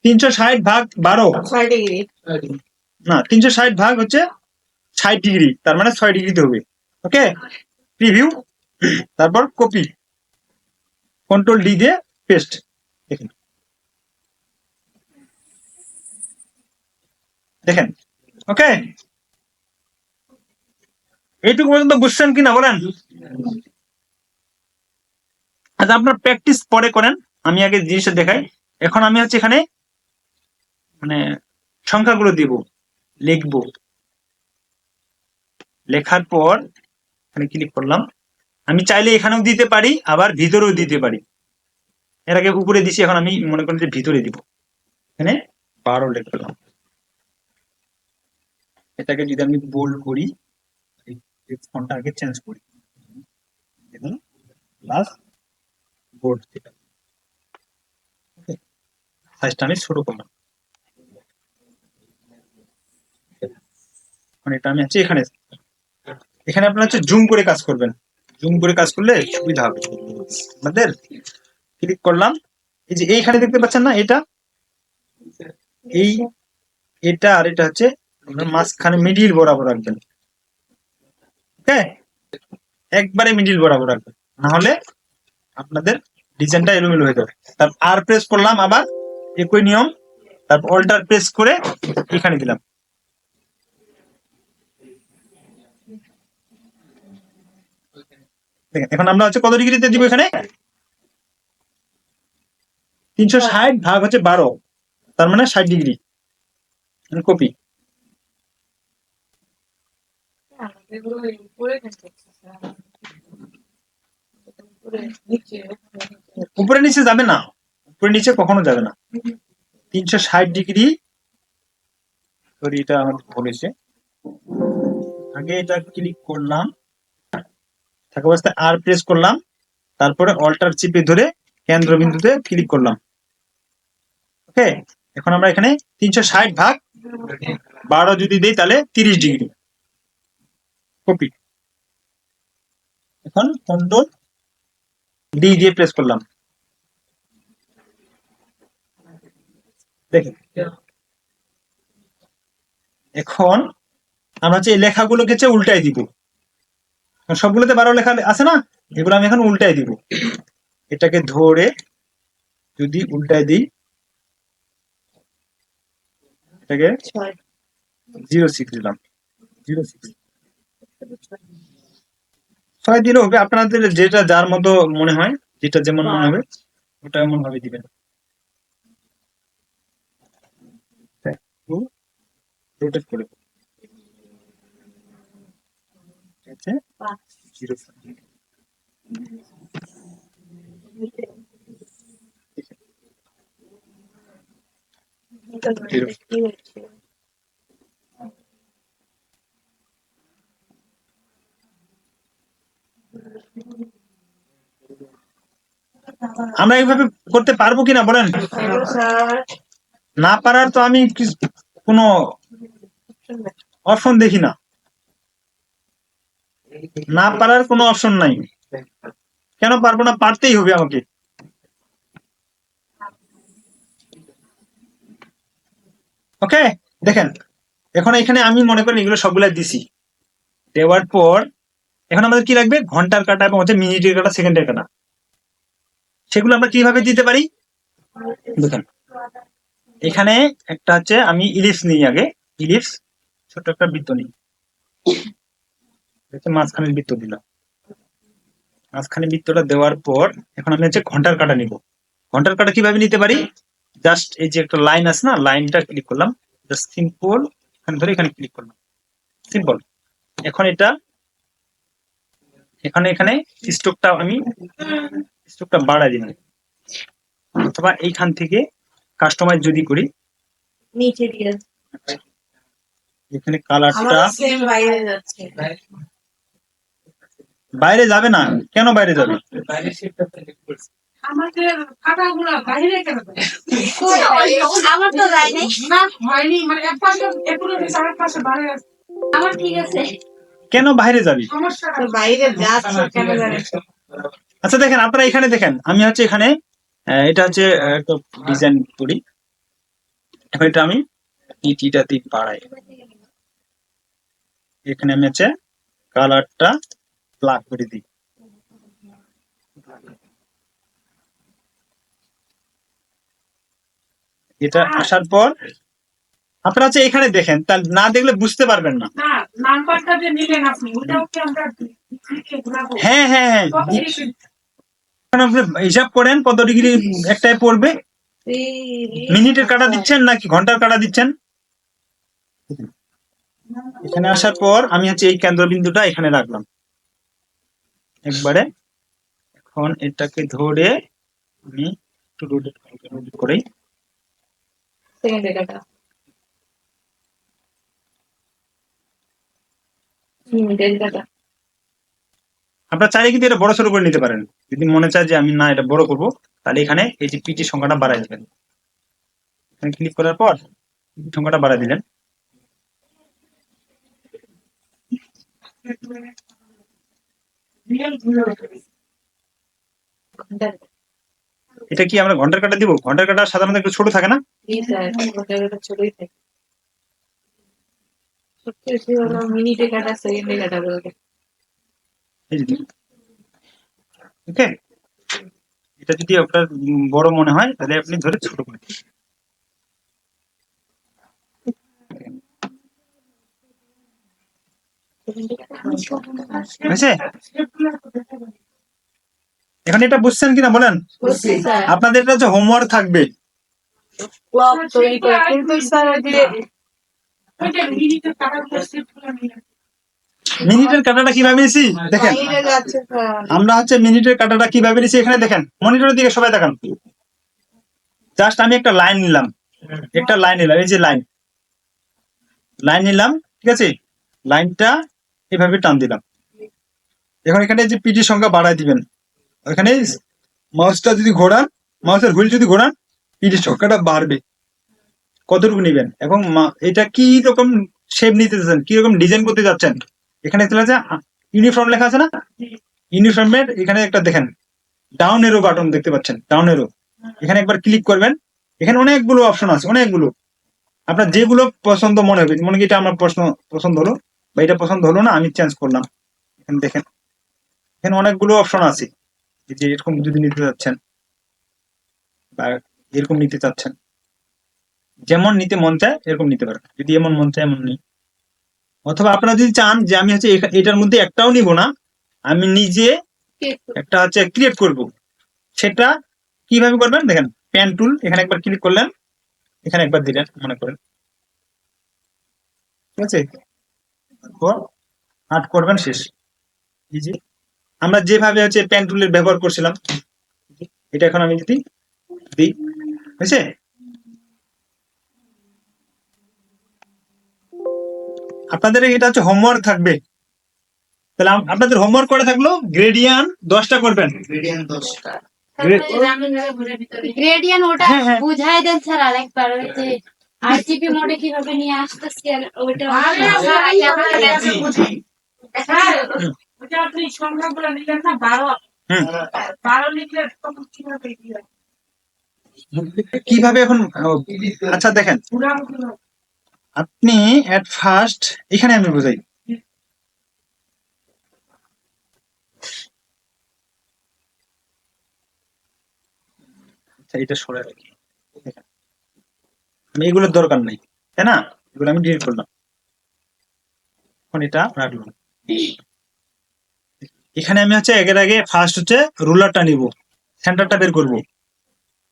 360 ভাগ 12, 6 ডিগ্রি। না 360 ভাগ হচ্ছে 60 ডিগ্রি, তার মানে 6 ডিগ্রিতে হবে। ওকে, প্রিভিউ, তারপর কপি, কন্ট্রোল ডি দিয়ে পেস্ট। দেখেন দেখেন, ওকে, এইটুকু পর্যন্ত বুঝছেন কিনা বলেন? আচ্ছা, আপনার প্র্যাকটিস পরে করেন, আমি আগে জিনিসটা দেখাই। এখন আমি হচ্ছে এখানে মানে সংখ্যাগুলো দিব, লিখবো। লেখার পর এখানে ক্লিক করলাম। আমি চাইলে এখানেও দিতে পারি, আবার ভিতরেও দিতে পারি। এর আগে উপরে দিছি, এখন আমি মনে করি যে ভিতরে দিব। এখানে 12 লিখলাম। এটাকে যদি আমি বোল্ড করি, এই ফন্টটা আগে চেঞ্জ করি, দেখুন প্লাস বোল্ড, সাইজটা আমি ছোট করলাম। মানে এটা আমি হচ্ছে এখানে এখানে আপনারা হচ্ছে জুম করে কাজ করবেন। জুম করে কাজ করলে সুবিধা হবে আমাদের। ক্লিক করলাম, এই যে এইখানে দেখতে পাচ্ছেন না, এটা এই এটা আর এটা হচ্ছে আপনার মাঝখানে মিডিল বরাবর রাখবেন। ওকে, একবারে মিডিল বরাবর রাখবেন, না হলে আপনাদের ডিজাইনটা এলোমেলো হয়ে যাবে। তারপর আর প্রেস করলাম, আবার একই নিয়ম। তারপর অল্টার প্রেস করে এখানে দিলাম। দেখেন, এখন আমরা হচ্ছে কত ডিগ্রিতে দিব? এখানে 360 ভাগ হচ্ছে 12, তার মানে 60 ডিগ্রি। কপি, এগুলো উপরে থাকে। উপরে নিচে। উপরে নিচে যাবে না, উপরে নিচে কখনো যাবে না। 360 ডিগ্রি, সরি এটা আমার বলেছে, আগে এটা ক্লিক করলাম, থাকা অবস্থায় আর প্রেস করলাম, তারপরে অল্টার চিপে ধরে কেন্দ্রবিন্দুতে ক্লিক করলাম। ওকে, এখন আমরা এখানে 360 ভাগ 12 যদি দেই তাহলে 30 ডিগ্রি। কপি, এখন কন্ট্রোল ডি দিয়ে প্রেস করলাম। দেখেন, এখন আমরা হচ্ছে এই লেখাগুলোকে হচ্ছে উল্টাই দিব। সবগুলোতে 12 লেখা আছে না, এগুলো আমি এখন উল্টাই দিব। এটাকে ধরে যদি উল্টাই দিই, এটাকে 06 দিলাম, 06 6 দিলে হবে। আপনাদের যেটা যার মতো মনে হয়, যেটা যেমন মনে হবে ওটা এমন ভাবে দিবেন। রোটেট করে আছে 05। আমরা এইভাবে করতে পারবো কিনা বলেন? না পারার তো আমি কোনো অপশন দেখি না, না পারার কোনো অপশন নাই। কেন পারবো না? পারতেই হবে আমাকে। ওকে, দেখেন, এখন এখানে আমি মনে করি এগুলো সবগুলো দিছি। দেওয়ার পর এখন আমাদের কি লাগবে? ঘন্টার কাটা এবং হচ্ছে মিনিটের কাটা, সেকেন্ডের কাটা। সেগুলো আমরা কিভাবে দিতে পারি দেখেন। এখানে একটা হচ্ছে আমি ইলিপস নিই, আগে ইলিপস ছোট একটা বৃত্ত নিই, মাঝখানের বৃত্ত দিলাম। মাঝখানে বৃত্তটা দেওয়ার পর এখন আমি হচ্ছে ঘন্টার কাঁটা নিব। ঘন্টার কাঁটা কিভাবে নিতে পারি? জাস্ট এই যে একটা লাইন আছে না, লাইনটা ক্লিক করলাম, জাস্ট সিম্পল এখানে ধরে এখানে ক্লিক করলাম, সিম্পল। এখন এটা এখানে স্ট্রোকটা বাড়াই দিলাম, অথবা এইখান থেকে কাস্টমাইজ যদি করি, নিচে দিয়ে এখানে কালারটা আমারও সেম বাইরে যাচ্ছে। বাইরে যাবে না। কেন বাইরে যাবে? আমাদের কাটাগুলা বাইরে কেন যায়? আমার তো যায় নাই। না হয়নি, মানে এক পাশে এগুলো চার পাশে বাইরে আছে। আমার ঠিক আছে। কেন বাইরে যাবি? সমস্যা তো বাইরে যাচ্ছে কেন জানিস? আচ্ছা দেখেন, আপনারা এখানে দেখেন, আমি হচ্ছে এখানে এটা হচ্ছে একটা ডিজাইন করি। এখন এটা আমি ইটিটাতে বাড়াই, এখানে আমি হচ্ছে কালারটা ব্ল্যাক করে দিই। এটা আসার পর আপনারা হচ্ছে এখানে দেখেন, তা না দেখলে বুঝতে পারবেন না। না, নাম্বারটা যে নিলেন আপনি, ওটাও কি আমরা ক্লিকে ঘোরাবো? হ্যাঁ হ্যাঁ হ্যাঁ, কত ডিগ্রি? এখন আপনি হিসাব করেন কত ডিগ্রি একটাই পড়বে। মিনিটের কাটা দিচ্ছেন নাকি ঘন্টার কাটা দিচ্ছেন? এখানে আসার পর আমি হচ্ছে এই কেন্দ্রবিন্দুটা এখানে রাখলাম একবারে। এখন এটাকে ধরে আমি একটু রোটেট করি। সেকেন্ড এটা মিনিটের কাটা। আপনারা চাইলে কিন্তু এটা বড় সড়ো করে নিতে পারেন। যদি মনে চায় যে আমি না এটা বড় করব, তাহলে এখানে এই যে পিটি সংখ্যাটা বাড়াই দেবেন। এখানে ক্লিক করার পর পিটি সংখ্যাটা বাড়াই দিলেন। ঘন্টার এটা কি আমরা ঘন্টার কাটা দিব? ঘন্টার কাটা সাধারণত একটু ছোট থাকে না? কি স্যার, ঘন্টার কাটা ছোটই থাকে। সবচেয়ে বেশি হলো মিনিটে কাটা, সেকেন্ডে কাটা বলতে। এই যে ওকে, এটা যদি আপনার বড় মনে হয় তাহলে আপনি ধরে ছোট করে দিন। হয়েছে? এখন এটা বুঝছেন কিনা বলেন? বুঝছি স্যার। আপনাদের এটা হচ্ছে হোমওয়ার্ক থাকবে। ব্লগ তৈরি করে, কিন্তু স্যার ওই যে ওই যে মিনিটের কাটাগুলো সেটগুলো নিলেন। মিনিটের কাটাটা কিভাবে নিছি দেখেন। বাইরে যাচ্ছে স্যার। আমরা হচ্ছে মিনিটের কাটাটা কিভাবে নিছি এখানে দেখেন, মনিটরের দিকে সবাই দেখান। জাস্ট আমি একটা লাইন নিলাম, এই যে লাইন নিলাম, ঠিক আছে? লাইনটা এভাবে টান দিলাম। এখন এখানে যে পিটি সংখ্যা বাড়ায় দিবেন, ওখানে মাউসটা যদি ঘোরান, মাউসের হুইল যদি ঘোরান, পিটি সংখ্যাটা বাড়বে। কতটুকু নিবেন এবং এটা কি রকম শেপ নিতে চাচ্ছেন, কি রকম ডিজাইন করতে যাচ্ছেন, এখানে চলে আছে ইউনিফর্ম লেখা আছে না? ইউনিফর্মের এখানে একটা দেখেন ডাউন এরো বাটন দেখতে পাচ্ছেন, ডাউন এরো। এখানে একবার ক্লিক করবেন, এখানে অনেকগুলো অপশন আছে, অনেকগুলো। আপনার যেগুলো পছন্দ মনে হবে, মনে কি এটা আমার পছন্দ হলো বা এটা পছন্দ হলো না, আমি চেঞ্জ করলাম। এখানে দেখেন, এখানে অনেকগুলো অপশন আছে। এই যে এরকম যদি নিতে চাচ্ছেন বা এরকম নিতে চাচ্ছেন, যেমন নিতে মন চায় এরকম নিতে পারেন। যদি এমন মন চায় এমন নেই, অথবা আপনারা যদি চান যে আমি হচ্ছে এটার মধ্যে একটাও নিব না, আমি নিজে একটা হচ্ছে ক্রিয়েট করব, সেটা কিভাবে করবেন দেখেন। পেন টুল এখানে একবার ক্লিক করলেন, এখানে একবার দিলেন মনে করেন, ঠিক আছে? তারপর আর্ট করবেন, শেষ। এই যে আমরা যেভাবে হচ্ছে পেন টুলের ব্যবহার করছিলাম, এটা এখন আমি যদি দিই, হয়েছে? আপনাদের এটা হচ্ছে হোমওয়ার্ক থাকবে। তাহলে আপনাদের হোমওয়ার্ক করে থাকলো গ্রেডিয়ান 10টা করবেন। গ্রেডিয়েন্ট ওটা হ্যাঁ, হ্যাঁ। বুঝাই দেন স্যার আরেকবার, ওই যে আরজিবি মোডে কিভাবে নিয়ে আসতেছি আর ওইটা আরে স্যার, এই আমরা এটা বুঝি। স্যার, ওই যে আপনি সংখ্যাগুলো নিলেন না, 12 হুম। 12 লিখলে তখন কিভাবে দিয়ে কিভাবে এখন আচ্ছা দেখেন, ঘোরাবো কিভাবে? আপনি এট ফার্স্ট এখানে আমি বুঝাই। আচ্ছা, এটা সরে রাখি। দেখেন, আমি এগুলোর দরকার নাই, তাই না? এগুলো আমি ডিলিট করলাম, এখন এটা রাখলাম। এখানে আমি হচ্ছে একের আগে ফার্স্ট হচ্ছে রুলারটা নিব, সেন্টারটা বের করব।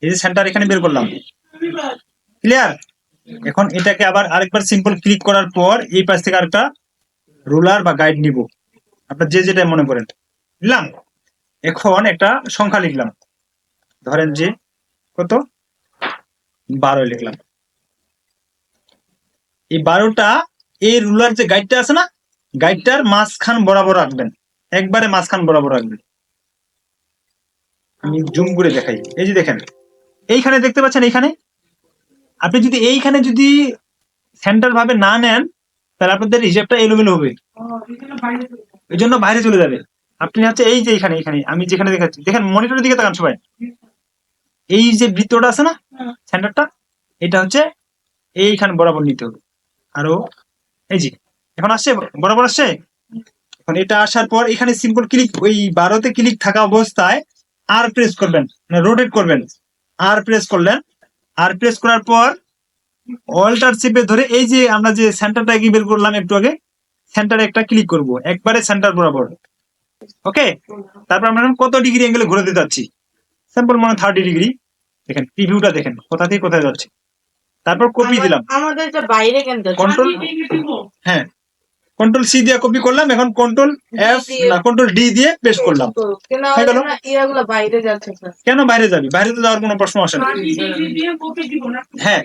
এই যে সেন্টার এখানে বের করলাম, ক্লিয়ার। এখন এটাকে আবার আরেকবার সিম্পল ক্লিক করার পর এই পাশ থেকে আরেকটা রুলার বা গাইড নিব, আপনার যে যেটা মনে করেন, বুঝলাম। এখন একটা সংখ্যা লিখলাম, ধরেন যে কত, 12 লিখলাম। এই 12টা এই রুলার যে গাইডটা আছে না, গাইডটার মাঝখান বরাবর রাখবেন, একবারে মাঝখান বরাবর রাখবেন। আমি জুম করে দেখাই, এই যে দেখেন এইখানে দেখতে পাচ্ছেন, এইখানে আপনি যদি এইখানে যদি সেন্টার ভাবে না নেন তাহলে আপনাদের হিসাবটা এলোমেলো হবে, এই জন্য বাইরে চলে যাবে। আপনি হচ্ছে এই যে এখানে এখানে আমি যেখানে দেখাচ্ছি, দেখেন মনিটরের দিকে তাকান সবাই, এই যে বৃত্তটা আছে না সেন্টারটা, এটা হচ্ছে এইখানে বরাবর নিতে হবে। আরো এই যে এখন আসছে, বরাবর আসছে। এখন এটা আসার পর এখানে সিম্পল ক্লিক, ওই 12তে ক্লিক থাকা অবস্থায় আর প্রেস করবেন, রোটেট করবেন, আর প্রেস করলেন। আর প্রেস করার পর অল্টার চেপে ধরে এই যে আমরা যে সেন্টারটা কি বের করলাম একটু আগে, সেন্টারে একটা ক্লিক করব, একবারে সেন্টার বরাবর। ওকে, তারপর আমরা এখন কত ডিগ্রি অ্যাঙ্গেলে ঘুরে দিতে যাচ্ছি, সিম্পল মনে 30 ডিগ্রি। দেখেন প্রিভিউটা দেখেন কোথা থেকে কোথায় যাচ্ছে। তারপর কপি দিলাম, আমাদের এটা বাইরে কেন যাচ্ছে? কন্ট্রোল, হ্যাঁ কন্ট্রোল সি দিয়ে কপি করলাম, এখন কন্ট্রোল এফ না কন্ট্রোল ডি দিয়ে পেস্ট করলাম। কেন হয়ে গেল? ইয়াগুলো বাইরে যাচ্ছে স্যার? কেন বাইরে যাবি, বাইরে তো যাওয়ার কোনো প্রশ্ন আসে না। হ্যাঁ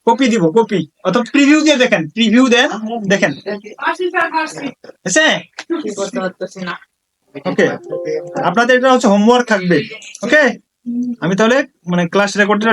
কপি দিব, কপি অথবা প্রিভিউ দিয়ে দেখেন, প্রিভিউ দেন, দেখেন হ্যাঁ। কি করতে পারতেছি না। ওকে, আপনাদের এটা হচ্ছে হোমওয়ার্ক থাকবে। ওকে, আমি তাহলে মানে ক্লাস রেকর্ডটা